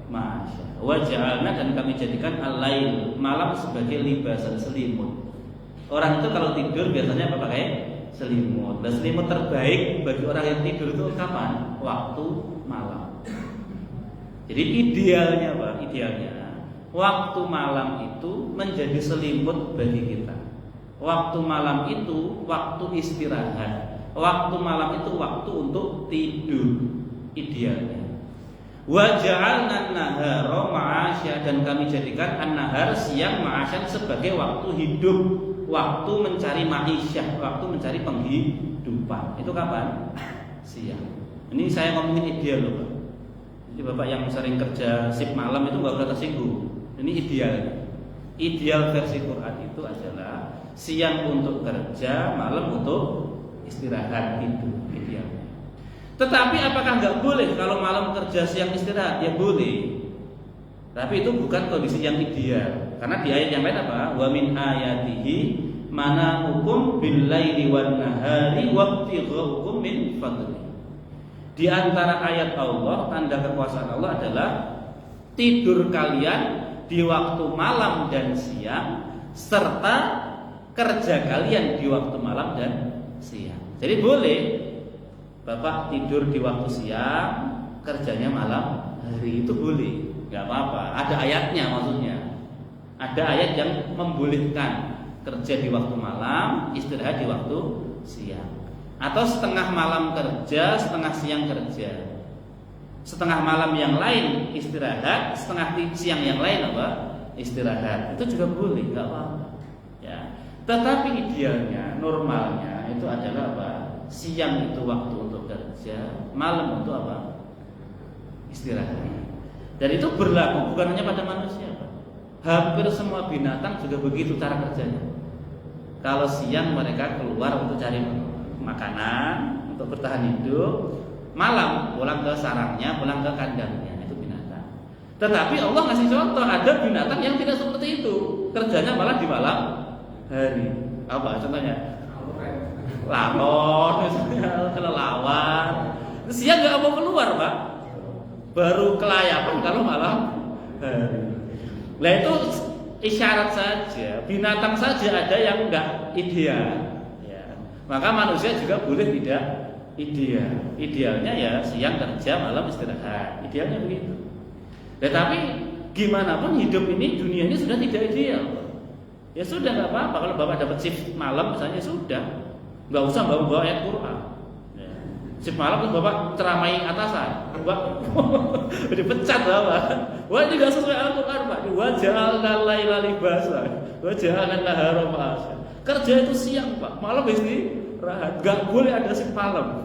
ma'asya. Wa ja'alna, dan kami jadikan al-lail, malam, sebagai libasan, selimut. Orang itu kalau tidur biasanya apa pakai? Selimut. Dan selimut terbaik bagi orang yang tidur itu kapan? Waktu malam. Jadi idealnya Pak, idealnya waktu malam itu menjadi selimut bagi kita. Waktu malam itu waktu istirahat. Waktu malam itu waktu untuk tidur idealnya. Wa ja'alna an-nahara ma'asya, dan kami jadikan an-nahar, siang, ma'asyan, sebagai waktu hidup, waktu mencari ma'isyah, waktu mencari penghidupan. Itu kapan? Siang. Ini saya ngomongin ideal loh Pak. Jadi Bapak yang sering kerja shift malam itu nggak usah tersinggung. Ini ideal. Ideal versi Quran itu adalah siang untuk kerja, malam untuk istirahat, itu idealnya. Tetapi apakah nggak boleh kalau malam kerja, siang istirahat? Ya boleh. Tapi itu bukan kondisi yang ideal. Karena di ayat yang lain apa? Wa min ayatihi manamukum bil-laili wan nahari wabtighukum min fadli. Di antara ayat Allah, tanda kekuasaan Allah adalah tidur kalian di waktu malam dan siang, serta kerja kalian di waktu malam dan siang. Jadi boleh Bapak tidur di waktu siang, kerjanya malam hari, itu boleh, nggak apa-apa. Ada ayatnya, maksudnya ada ayat yang membolehkan kerja di waktu malam, istirahat di waktu siang. Atau setengah malam kerja, setengah siang kerja. Setengah malam yang lain istirahat, setengah siang yang lain apa? Istirahat. Itu juga boleh, nggak apa-apa. Ya. Tetapi idealnya, normalnya itu adalah apa? Siang itu waktu untuk kerja, malam untuk apa? Istirahat. Dan itu berlaku bukan hanya pada manusia, Pak. Hampir semua binatang juga begitu cara kerjanya. Kalau siang mereka keluar untuk cari makanan, untuk bertahan hidup, malam pulang ke sarangnya, pulang ke kandangnya, itu binatang. Tetapi Allah ngasih contoh, ada binatang yang tidak seperti itu, kerjanya malah di malam hari. Apa contohnya? Lalon, misalnya kelelawar. Siang nggak mau keluar Pak, baru kelayapan kalau malam hari. Nah itu isyarat saja, binatang saja ada yang nggak ideal. Maka manusia juga boleh tidak ideal. Idealnya ya siang kerja, malam istirahat. Idealnya begitu. Tetapi gimana pun hidup ini, dunia ini sudah tidak ideal. Ya sudah, nggak apa-apa. Kalau Bapak dapat shift malam misalnya, sudah, nggak usah bawa ayat Quran. Ya. Shift malam terus Bapak ceramai atasan, Bapak dipecat Bapak. Wah ini nggak sesuai Al-Quran Pak. Wa ja'alna laila libasa wa ja'alna nahara ma'asya. Kerja itu siang Pak, malam istirahat. Gak boleh ada shift malam.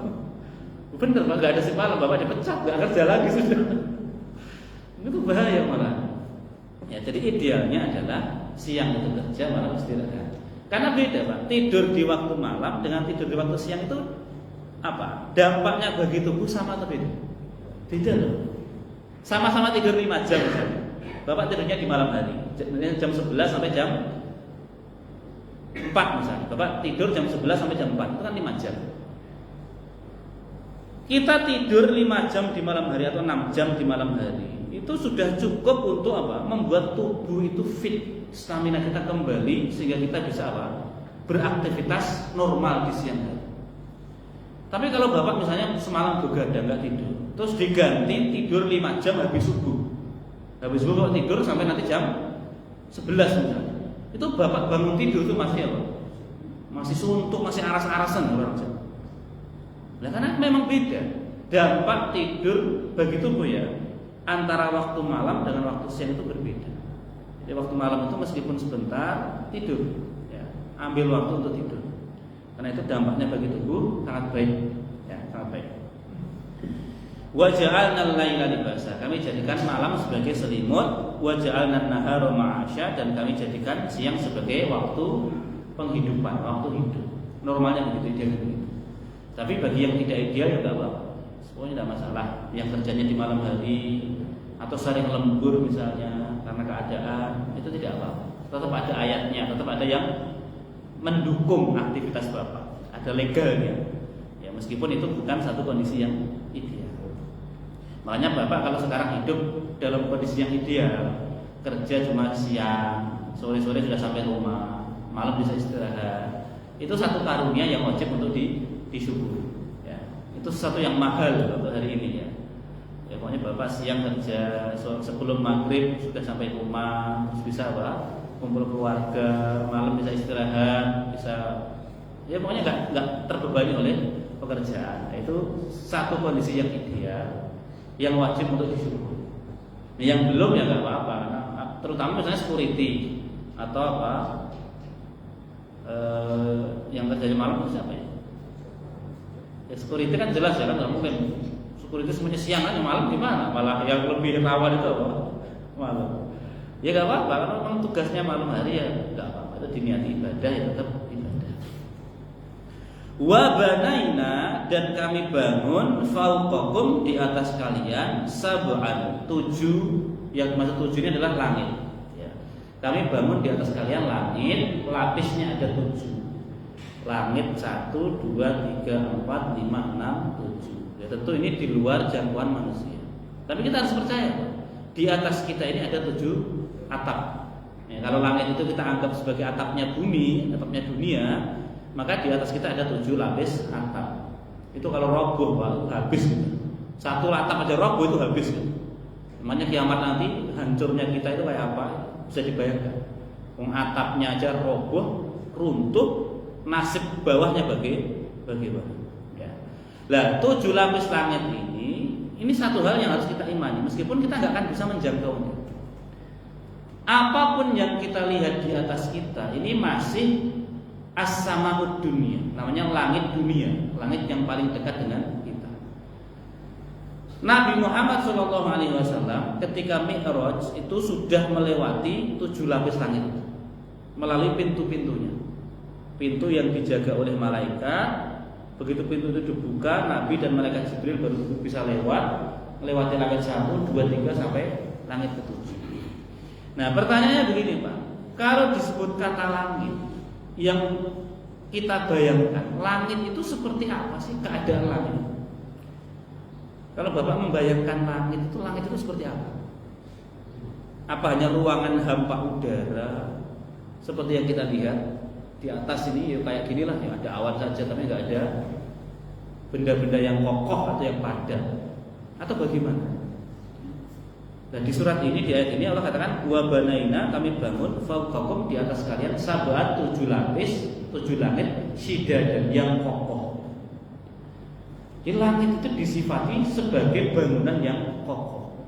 Bener Pak, gak ada shift malam, Bapak dipecat, gak kerja lagi sudah. Itu bahaya malah. Ya, jadi idealnya adalah siang itu kerja, malam istirahat. Karena beda Pak, tidur di waktu malam dengan tidur di waktu siang itu apa? Dampaknya bagi tubuh sama atau beda? Beda loh. Sama-sama tidur 5 jam misalnya. Bapak tidurnya di malam hari, jam 11 sampai jam 4 misalnya. Bapak tidur jam 11 sampai jam 4, itu kan 5 jam. Kita tidur 5 jam di malam hari atau 6 jam di malam hari, itu sudah cukup untuk apa? Membuat tubuh itu fit, stamina kita kembali sehingga kita bisa apa? Beraktivitas normal di siang hari. Tapi kalau bapak misalnya semalam begadang nggak tidur, terus diganti tidur 5 jam habis subuh kok tidur sampai nanti jam 11 misalnya, itu bapak bangun tidur itu masih apa? Masih suntuk, masih aras-arasan orang Jawa. Nah, karena memang beda dampak tidur bagi tubuh ya, antara waktu malam dengan waktu siang itu berbeda. Jadi waktu malam itu meskipun sebentar tidur, ya, ambil waktu untuk tidur. Karena itu dampaknya bagi tubuh sangat baik, ya, sangat baik. Wa ja'alna al-laila libasa. Kami jadikan malam sebagai selimut, wa ja'alna an-nahara ma'asya, dan kami jadikan siang sebagai waktu penghidupan, waktu hidup. Normalnya begitu, ideal begitu. Tapi bagi yang tidak ideal juga apa-apa. Semuanya tidak masalah. Yang kerjanya di malam hari atau sering lembur misalnya karena keadaan, itu tidak apa-apa. Tetap ada ayatnya, tetap ada yang mendukung aktivitas bapak, ada legalnya. Ya, meskipun itu bukan satu kondisi yang ideal. Makanya bapak kalau sekarang hidup dalam kondisi yang ideal, kerja cuma siang, sore-sore sudah sampai rumah, malam bisa istirahat. Itu satu karunia yang wajib untuk disyukuri. Ya, itu sesuatu yang mahal untuk hari ini ya. Ya, pokoknya bapak siang kerja, sebelum maghrib sudah sampai rumah, terus bisa apa? Kumpul keluarga, malam bisa istirahat, bisa, ya pokoknya nggak terbebani oleh pekerjaan. Itu satu kondisi yang ideal, yang wajib untuk disyukuri. Yang belum ya nggak apa-apa, terutama misalnya security atau apa, yang kerja di malam itu siapa ya? Ya security kan jelas ya, kan nggak mungkin security semuanya siang kan, malam gimana? Malah yang lebih rawan itu apa? Malam. Ya nggak apa-apa, kalau memang tugasnya malam hari ya nggak apa-apa, itu diniati ibadah ya tetap ibadah. Wa banaina, dan kami bangun fauqakum, di atas kalian, sab'an, 7, yang maksud 7 ini adalah langit. Ya. Kami bangun di atas kalian langit, lapisnya ada 7. Langit 1, 2, 3, 4, 5, 6, 7. Ya tentu ini di luar jangkauan manusia. Tapi kita harus percaya, di atas kita ini ada 7 atap. Ya, kalau langit itu kita anggap sebagai atapnya bumi, atapnya dunia, maka di atas kita ada 7 lapis atap. Itu kalau roboh, Pak, habis gitu. Satu atap aja roboh itu habis gitu. Namanya kiamat nanti, hancurnya kita itu kayak apa? Bisa dibayangkan. Atapnya aja roboh, runtuh, nasib bawahnya bagaimana? Ya. Lah 7 lapis langit ini satu hal yang harus kita imani, meskipun kita nggak akan bisa menjangkaunya. Apapun yang kita lihat di atas kita ini masih as-samaud dunia, namanya langit dunia, langit yang paling dekat dengan kita. Nabi Muhammad SAW ketika Mi'raj itu sudah melewati 7 lapis langit melalui pintu-pintunya, pintu yang dijaga oleh malaikat. Begitu pintu itu dibuka, Nabi dan malaikat Jibril baru bisa melewati langit 1, 2, 3 sampai langit ke-7. Nah, pertanyaannya begini, Pak. Kalau disebut kata langit, yang kita bayangkan, langit itu seperti apa sih keadaan langit? Kalau Bapak membayangkan langit itu seperti apa? Apa hanya ruangan hampa udara seperti yang kita lihat di atas ini, ya kayak ginilah, ya ada awan saja tapi nggak ada benda-benda yang kokoh atau yang padat, atau bagaimana? Dan di surat ini, di ayat ini Allah katakan wa banaina, kami bangun fauqakum, di atas kalian, sab'at, 7 lapis, 7 langit, syidadan, yang kokoh. Jadi langit itu disifati sebagai bangunan yang kokoh.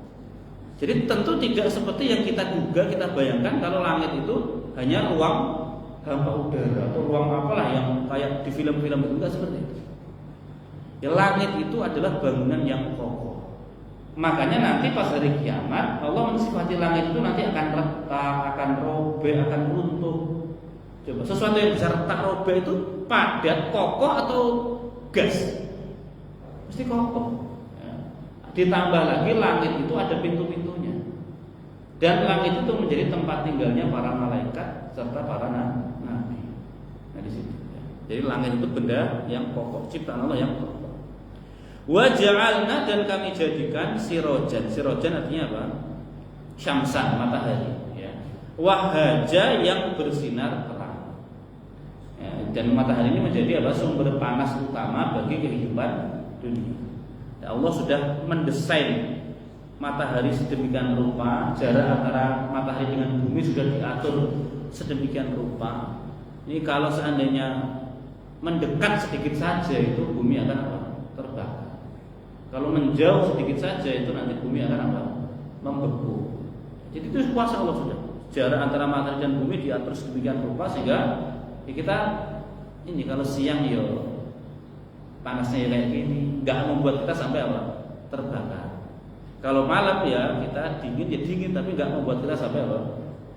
Jadi tentu tidak seperti yang kita duga, kita bayangkan kalau langit itu hanya ruang hampa udara atau ruang apalah yang kayak di film-film itu, enggak seperti itu. Ya, langit itu adalah bangunan yang kokoh. Makanya nanti pas hari kiamat Allah mensifati langit itu nanti akan retak, akan robek, akan runtuh. Coba sesuatu yang bisa retak, robek itu padat, kokoh atau gas? Mesti kokoh. Ya. Ditambah lagi langit itu ada pintu-pintunya. Dan langit itu menjadi tempat tinggalnya para malaikat serta para nabi. Nah di situ. Ya. Jadi langit itu benda yang kokoh, ciptaan Allah yang kokoh. Wa ja'alna, dan kami jadikan sirojan. Sirojan artinya apa? Syamsan, matahari, ya. Wahaja, yang bersinar terang. Ya, dan matahari ini menjadi apa? Sumber panas utama bagi kehidupan dunia. Ya, Allah sudah mendesain matahari sedemikian rupa, jarak antara matahari dengan bumi sudah diatur sedemikian rupa. Ini kalau seandainya mendekat sedikit saja itu bumi akan apa? Terbakar. Kalau menjauh sedikit saja itu nanti bumi akan apa? Membeku. Jadi itu kuasa Allah sudah. Jarak antara matahari dan bumi diatur sedemikian rupa sehingga ya kita ini kalau siang ya panasnya kayak gini, nggak membuat kita sampai apa? Terbakar. Kalau malam ya kita dingin ya dingin, tapi nggak membuat kita sampai apa?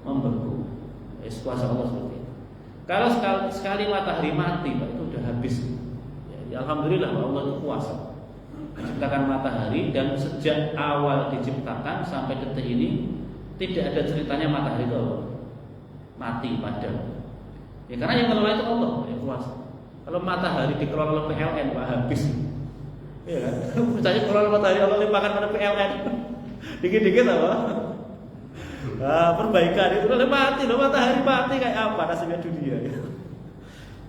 Membeku. Kuasa Allah seperti itu. Kalau sekali matahari mati, Pak, itu udah habis. Ya, alhamdulillah Allah itu kuasa menciptakan matahari, dan sejak awal diciptakan sampai detik ini tidak ada ceritanya matahari itu apa? Mati, padam. Ya karena yang mengelola itu Allah, ya kuasa. Kalau matahari dikelola oleh PLN, Pak, habis. Iya kan? Percaya kalau matahari Allah limpahkan pada PLN, dikit-dikit apa? Nah, perbaikan itu udah mati loh, matahari mati kayak apa nasibnya dunia ya.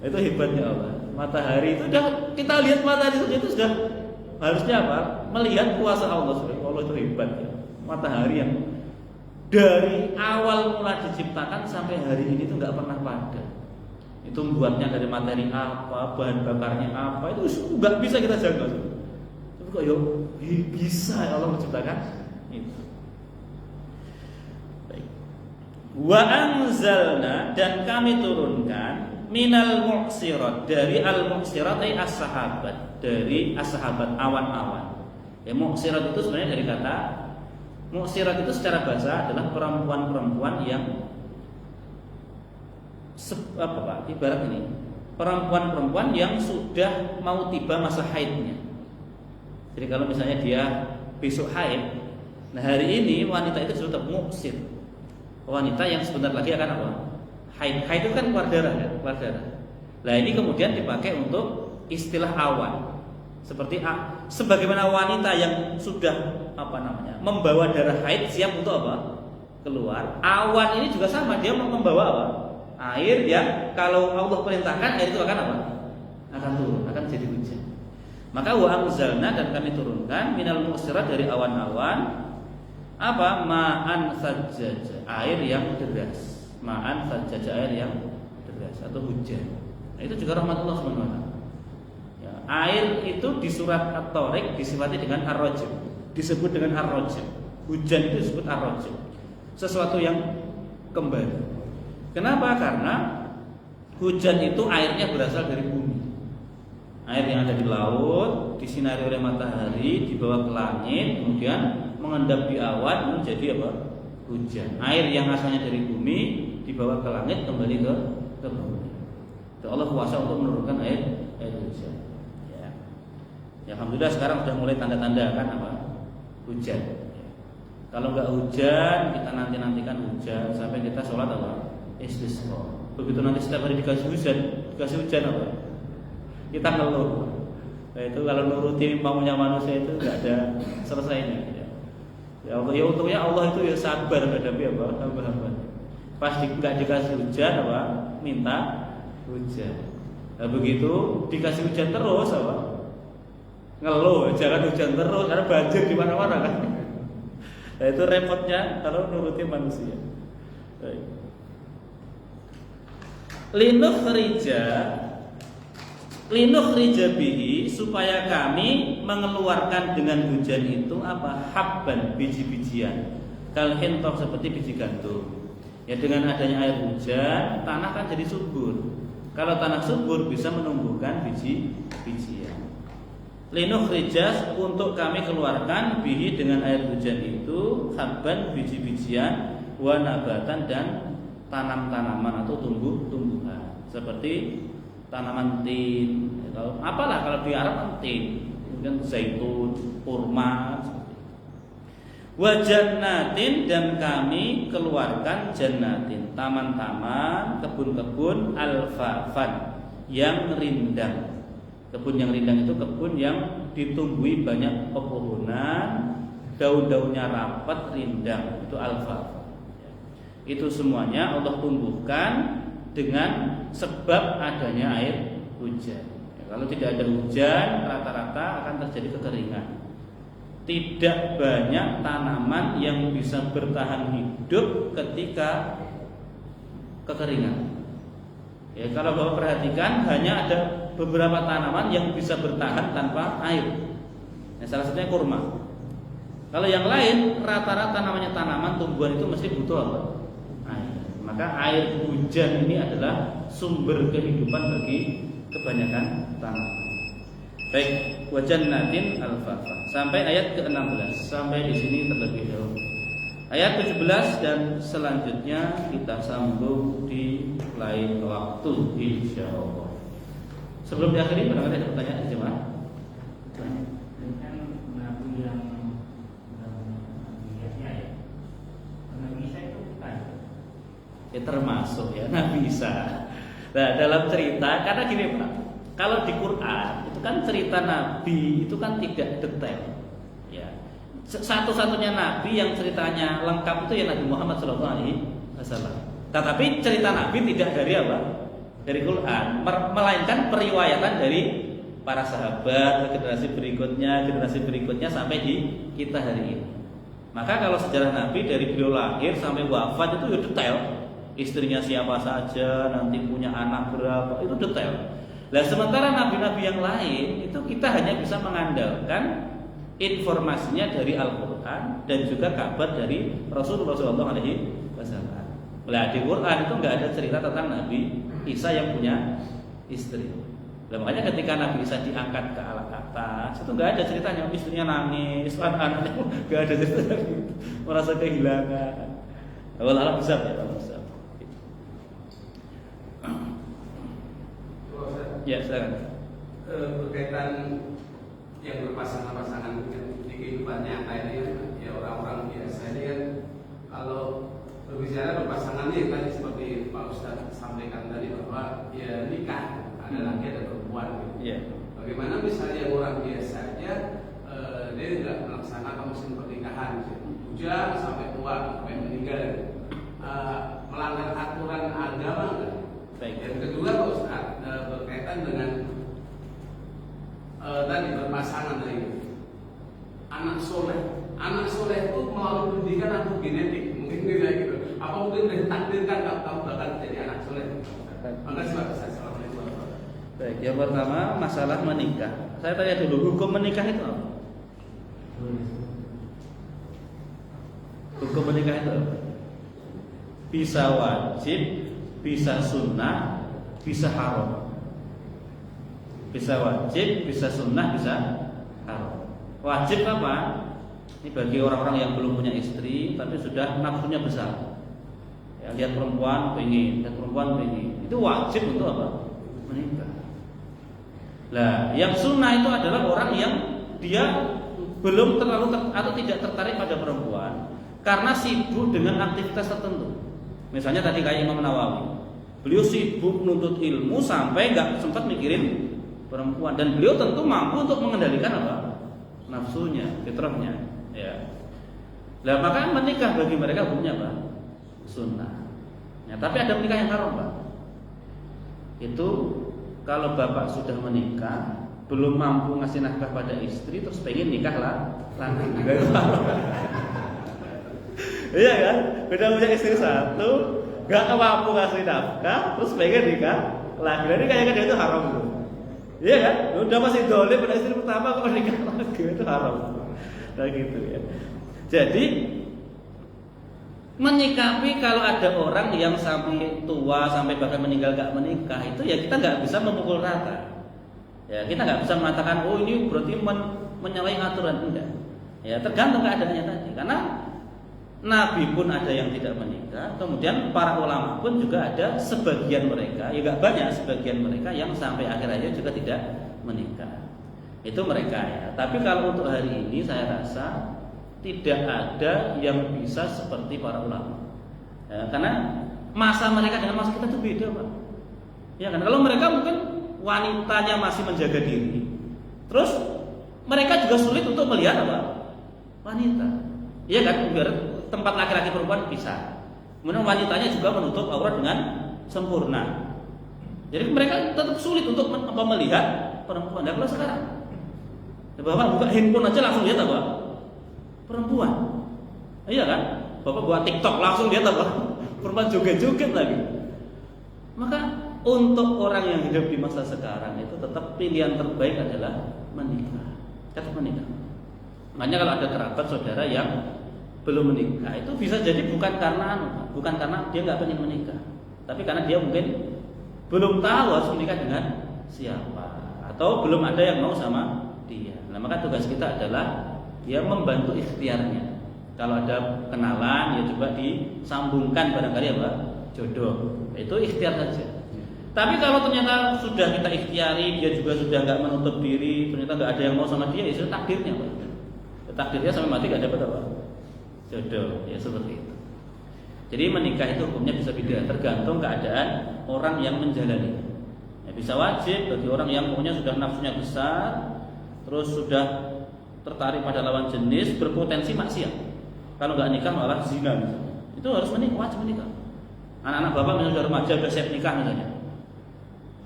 Itu hebatnya Allah. Matahari itu udah kita lihat matahari itu sudah harusnya apa? Melihat kuasa Allah. Allah itu hebat ya. Matahari yang dari awal mula diciptakan sampai hari ini itu nggak pernah padam. Itu membuatnya dari materi apa, bahan bakarnya apa, itu nggak bisa kita jangkau. Tapi kok yo bisa ya Allah menciptakan itu. Baik. Wa anzalna, dan kami turunkan minal mu'sirat, dari al-mu'sirat ay as-sahabat, dari as-sahabat awan-awan. Ya, mu'sirat itu sebenarnya dari kata mu'sirat itu secara bahasa adalah perempuan-perempuan yang apa Pak? Ibarat ini perempuan-perempuan yang sudah mau tiba masa haidnya. Jadi kalau misalnya dia besok haid, nah hari ini wanita itu disebut mu'sir. Wanita yang sebentar lagi akan apa? Haid. Haid itu kan keluar darah ya, keluar darah. Nah ini kemudian dipakai untuk istilah awan. Seperti sebagaimana wanita yang sudah apa namanya? Membawa darah haid siap untuk apa? Keluar. Awan ini juga sama, dia membawa apa? Air yang kalau Allah perintahkan air itu akan apa? Akan turun, akan jadi hujan. Maka wa anzalna, dan kami turunkan minal mu'sirat, dari awan-awan apa? Ma'an sajjaja, air yang deras. Ma'an sajjaja, air yang deras atau hujan. Nah, itu juga rahmat Allah SWT. Ya, air itu di surat At-Tariq disifati dengan ar-rajm, disebut dengan ar-rajm. Hujan itu disebut ar-rajm, sesuatu yang kembali. Kenapa? Karena hujan itu airnya berasal dari bumi. Air yang ada di laut, disinari oleh matahari, dibawa ke langit, kemudian mengendap di awan menjadi apa? Hujan. Air yang asalnya dari bumi dibawa ke langit kembali ke bumi. Itu Allah kuasa untuk menurunkan air hujan. Ya. Ya, alhamdulillah sekarang sudah mulai tanda-tanda kan apa? Hujan. Ya. Kalau nggak hujan, kita nantikan hujan sampai kita sholat apa? Istisqa. Begitu nanti setiap hari dikasih hujan apa? Kita ngeluh. Nah, itu kalau nuruti maunya manusia itu nggak ada selesainya. Ya Allah, ya untungnya Allah itu ya sabar menghadapi apa? Hamba-hamba. Pas nggak dikasih hujan apa? Minta hujan. Nah, begitu dikasih hujan terus apa? Ngeluh, jangan hujan terus karena banjir di mana-mana kan. Nah, itu repotnya kalau nuruti manusia. Baik. Linukhrija bihi, supaya kami mengeluarkan dengan hujan itu apa? Habban, biji-bijian. Kal hintoh, seperti biji gandum. Ya, dengan adanya air hujan, tanah kan jadi subur. Kalau tanah subur bisa menumbuhkan biji-bijian. Linukhrija, untuk kami keluarkan bihi, dengan air hujan itu habban, biji-bijian, wa nabatan, dan tanam-tanaman atau tumbuh-tumbuhan seperti tanaman tin, apalah kalau di Arab tin, kemudian zaitun, kurma, wa jannatin, dan kami keluarkan jannatin, taman-taman, kebun-kebun alfafan yang rindang. Kebun yang rindang itu kebun yang ditumbuhi banyak pepohonan, daun-daunnya rapat, rindang, itu alfalfa. Itu semuanya Allah tumbuhkan dengan sebab adanya air hujan. Kalau tidak ada hujan, rata-rata akan terjadi kekeringan. Tidak banyak tanaman yang bisa bertahan hidup ketika kekeringan. Ya, kalau Bapak perhatikan, hanya ada beberapa tanaman yang bisa bertahan tanpa air. Ya, salah satunya kurma. Kalau yang lain, rata-rata namanya tanaman tumbuhan itu mesti butuh apa? Air. Maka air hujan ini adalah sumber kehidupan bagi kebanyakan tanaman. Baik, wajannatin alfalfa. Sampai ayat ke-16. Sampai di sini terlebih dahulu. Ayat 17 dan selanjutnya kita sambung di lain waktu insyaallah. Sebelum diakhiri, barangkali ada pertanyaan jemaah? Dengan Nabi yang biasanya ya, Nabi Isa itu bukan? Ya termasuk ya Nabi Isa. Nah dalam cerita, karena gini Pak, kalau di Quran itu kan cerita Nabi itu kan tidak detail. Ya, satu-satunya Nabi yang ceritanya lengkap itu ya Nabi Muhammad SAW. Tetapi cerita Nabi tidak dari apa? Dari Quran, melainkan periwayatan dari para sahabat, generasi berikutnya sampai di kita hari ini. Maka kalau sejarah Nabi dari beliau lahir sampai wafat itu ya detail. Istrinya siapa saja, nanti punya anak berapa, itu detail. Nah sementara nabi-nabi yang lain itu kita hanya bisa mengandalkan informasinya dari Al-Quran dan juga kabar dari Rasulullah SAW. Nah di Quran itu nggak ada cerita tentang Nabi Isa yang punya istri. Nah, makanya ketika Nabi Isa diangkat ke atas itu nggak ada ceritanya istrinya nangis, anak-anaknya nggak ada cerita gitu, merasa kehilangan. Wallahualam bisa ya, bisa. Ya, silakan. Berkaitan yang berpasangan-pasangan di kehidupan nyata ini ya orang-orang biasa ini kan kalau berbicara berpasangan ini tadi seperti Pak Ustadz sampaikan tadi bahwa ya nikah ada laki ada perempuan gitu. Yeah. Bagaimana misalnya orang biasa aja dia tidak melaksanakan musim pernikahan bujang sampai tua sampai meninggal melanggar aturan agama enggak? Baik. Yang kedua Pak Ustadz berkaitan dengan tadi berpasangan tadi anak soleh itu melalui pendidikan atau genetik mungkin tidak gitu apa mungkin ditakdirkan kamu bakal jadi anak soleh. Makasih Pak Ustadz. Assalamualaikum. Baik, yang pertama masalah menikah. Saya tanya dulu, hukum menikah itu apa? Hukum menikah itu apa? Bisa wajib, bisa sunnah, bisa haram. Bisa wajib, bisa sunnah, bisa haram. Wajib apa? Ini bagi orang-orang yang belum punya istri tapi sudah nafsunya besar. Ya, lihat perempuan pengen, itu wajib untuk apa? Menikah. Nah, yang sunnah itu adalah orang yang dia belum terlalu atau tidak tertarik pada perempuan karena sibuk dengan aktivitas tertentu. Misalnya tadi kayak Imam Nawawi, beliau sibuk menuntut ilmu sampai nggak sempat mikirin perempuan dan beliau tentu mampu untuk mengendalikan apa? Nafsunya, fitrahnya. Ya. Nah, maka menikah bagi mereka hukumnya apa? Sunnah. Ya, tapi ada menikah yang haram, Pak. Itu kalau bapak sudah menikah, belum mampu ngasih nafkah pada istri, terus pengen nikah lah, lagi. Iya kan? Beda punya istri satu, nggak mampu ngasih nafkah, terus pengen nikah lagi. Jadi kayaknya dia itu haram tuh. Iya kan? Udah masih dolim pada istri pertama, kok nikah lagi itu haram. Nah gitu ya. Jadi menyikapi kalau ada orang yang sampai tua sampai bahkan meninggal gak menikah itu ya kita nggak bisa memukul rata. Ya kita nggak bisa mengatakan oh ini berarti menyalahi aturan, enggak. Ya tergantung keadaannya tadi. Karena Nabi pun ada yang tidak menikah, kemudian para ulama pun juga ada sebagian mereka, ya nggak banyak sebagian mereka yang sampai akhir hayat juga tidak menikah. Itu mereka ya. Tapi kalau untuk hari ini saya rasa tidak ada yang bisa seperti para ulama. Ya, karena masa mereka dengan masa kita itu beda, Pak. Ya kan? Kalau mereka mungkin wanitanya masih menjaga diri, terus mereka juga sulit untuk melihat apa? Wanita. Iya kan? Biar tempat laki-laki perempuan bisa. Kemudian wanitanya juga menutup aurat dengan sempurna. Jadi mereka tetap sulit untuk melihat perempuan. Dan kalau sekarang, Bapak buka handphone aja langsung lihat apa? Perempuan. Iya kan? Bapak buat TikTok langsung lihat apa? Perempuan joget-joget lagi. Maka untuk orang yang hidup di masa sekarang itu tetap pilihan terbaik adalah menikah. Tetap menikah. Makanya kalau ada kerabat saudara yang belum menikah, itu bisa jadi bukan karena dia nggak pengen menikah, tapi karena dia mungkin belum tahu harus menikah dengan siapa, atau belum ada yang mau sama dia. Nah, maka tugas kita adalah dia membantu ikhtiarnya. Kalau ada kenalan, ya coba disambungkan barangkali apa? Jodoh. Itu ikhtiar saja. Tapi kalau ternyata sudah kita ikhtiari, dia juga sudah nggak menutup diri, ternyata nggak ada yang mau sama dia, ya sudah takdirnya, Pak. Takdirnya sampai mati nggak dapat apa? Jodoh. Ya seperti itu. Jadi menikah itu hukumnya bisa beda, tergantung keadaan orang yang menjalani. Ya, bisa wajib bagi orang yang pokoknya sudah nafsunya besar, terus sudah tertarik pada lawan jenis, berpotensi maksiat. Kalau nggak nikah malah zina, itu harus menikah, wajib menikah. Anak-anak bapak misalnya sudah remaja, sudah siap nikah misalnya,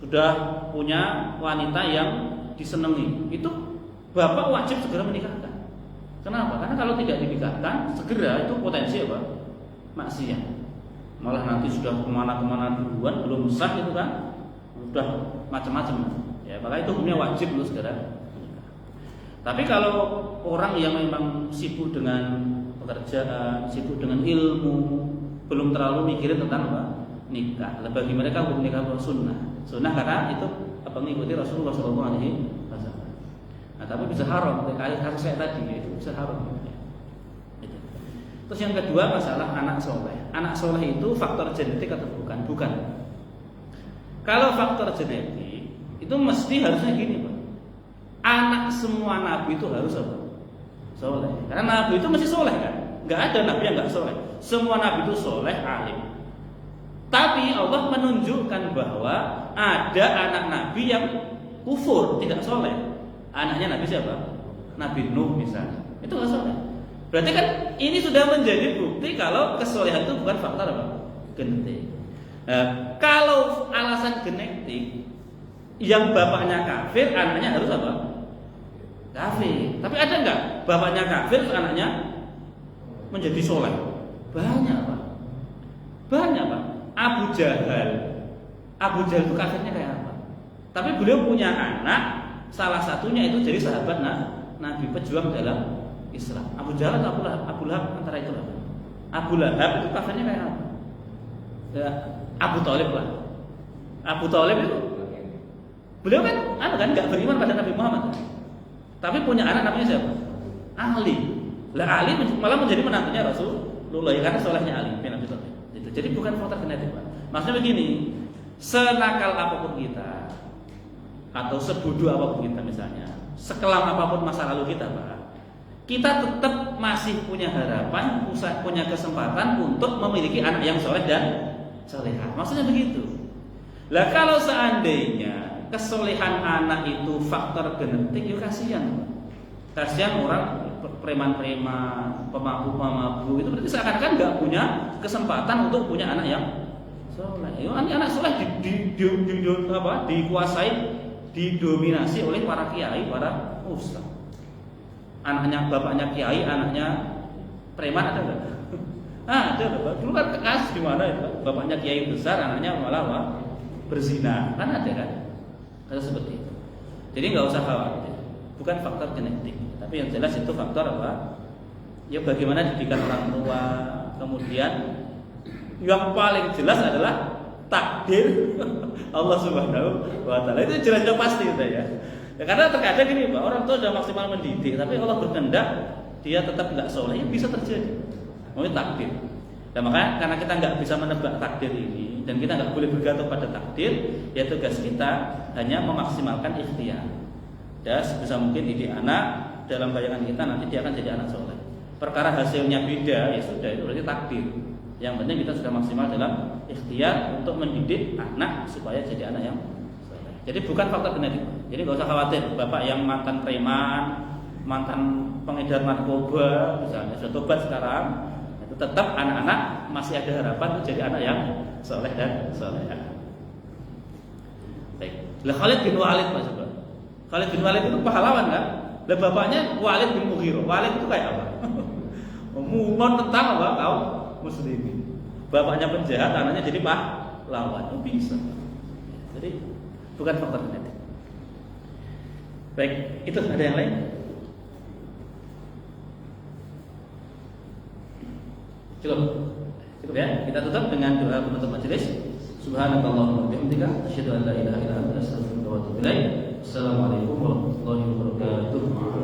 sudah punya wanita yang disenangi, itu bapak wajib segera menikahkan. Kenapa? Karena kalau tidak dinikahkan, segera itu potensi apa? Maksiat. Malah nanti sudah kemana-kemana duluan, belum sah itu kan, sudah macam-macam. Ya, maka itu hukumnya wajib lu segera menikah. Tapi kalau orang yang memang sibuk dengan pekerjaan, sibuk dengan ilmu, belum terlalu mikirin tentang apa? Nikah. Bagi mereka hukum nikah sunnah. Sunnah karena itu apa mengikuti Rasulullah SAW. Nah, tapi bisa haram. Kasus saya tadi itu bisa haram. Gitu. Terus yang kedua masalah anak soleh. Anak soleh itu faktor genetik atau bukan? Bukan. Kalau faktor genetik itu mesti harusnya gini, Pak. Anak semua nabi itu harus apa? Soleh. Karena nabi itu mesti soleh kan? Nggak ada nabi yang nggak soleh. Semua nabi itu soleh, alim. Tapi Allah menunjukkan bahwa ada anak nabi yang kufur, tidak soleh. Anaknya nabi siapa? Nabi Nuh misalnya. Itu nggak soleh. Berarti kan ini sudah menjadi bukti kalau kesolehan itu bukan faktor apa? Genetik. Nah, kalau alasan genetik, yang bapaknya kafir, anaknya harus apa? Kafir. Tapi ada nggak bapaknya kafir, anaknya menjadi soleh? Banyak, Pak. Banyak, Pak. Abu Jahal itu kafirnya kayak apa? Tapi beliau punya anak, salah satunya itu jadi sahabat Nabi, pejuang dalam Islam. Abu Jahal atau Abu Lahab antara itu apa? Abu Lahab itu kafirnya kayak apa? Ya, Abu Thalib lah. Abu Thalib itu beliau kan nggak beriman pada Nabi Muhammad, tapi punya anak namanya siapa? Ali. Lah Ali malah menjadi menantunya Rasulullah ya, karena solehnya Ali bin Abi Thalib. Itu. Jadi bukan faktor genetik, Pak. Maksudnya begini, senakal apapun kita atau sebodoh apapun kita misalnya, sekelam apapun masa lalu kita, Pak, kita tetap masih punya harapan, punya kesempatan untuk memiliki anak yang soleh dan solehah. Maksudnya begitu. Lah kalau seandainya kesolehan anak itu faktor genetik, ya kasihan. Kasihan orang preman-preman, pemabuk-pemabuk itu berarti seakan-akan nggak punya kesempatan untuk punya anak yang soleh. Anak soleh dikuasai, didominasi oleh para kiai, para ustaz. Anaknya bapaknya kiai, anaknya preman ada nggak? Ada, Bapak. Dulu kan kasus di mana itu? Bapaknya kiai besar, anaknya malah berzina, kan ada kan? Ada seperti itu. Jadi nggak usah khawatir. Bukan faktor genetik, tapi yang jelas itu faktor apa? Ya bagaimana didikan orang tua, kemudian yang paling jelas adalah takdir Allah Subhanahu wa taala. Itu jelasnya pasti itu ya. Ya karena terkadang gini, Pak, orang tua sudah maksimal mendidik, tapi Allah berkehendak dia tetap tidak soleh, bisa terjadi. Itu takdir. Dan makanya karena kita nggak bisa menebak takdir ini dan kita nggak boleh bergantung pada takdir, ya tugas kita hanya memaksimalkan ikhtiar. Ya sebisa mungkin didik anak, dalam bayangan kita nanti dia akan jadi anak soleh. Perkara hasilnya beda, ya sudah, itu berarti takdir. Yang penting kita sudah maksimal dalam ikhtiar untuk mendidik anak supaya jadi anak yang soleh. Jadi bukan faktor genetik. Jadi nggak usah khawatir, bapak yang mantan preman, mantan pengedar narkoba, misalnya sudah tobat sekarang, itu tetap anak-anak masih ada harapan untuk jadi anak yang soleh dan solehah. Baik. Lah Khalid bin Walid Pak coba. Khalid bin Walid itu pahlawan kan? Lah bapaknya Walid bin Mughirah. Walid itu kayak apa? Ngomong tentang apa? Kaum muslimin. Bapaknya penjahat, anaknya jadi pahlawan. Itu bisa. Jadi bukan faktor genetik. Baik, itu ada yang lain? Cukup ya. Kita tutup dengan doa penutup majelis. Subhanakallahumma wa bihamdika asyhadu an la ilaha illa anta astaghfiruka wa atubu ilaik. Assalamualaikum warahmatullahi wabarakatuh.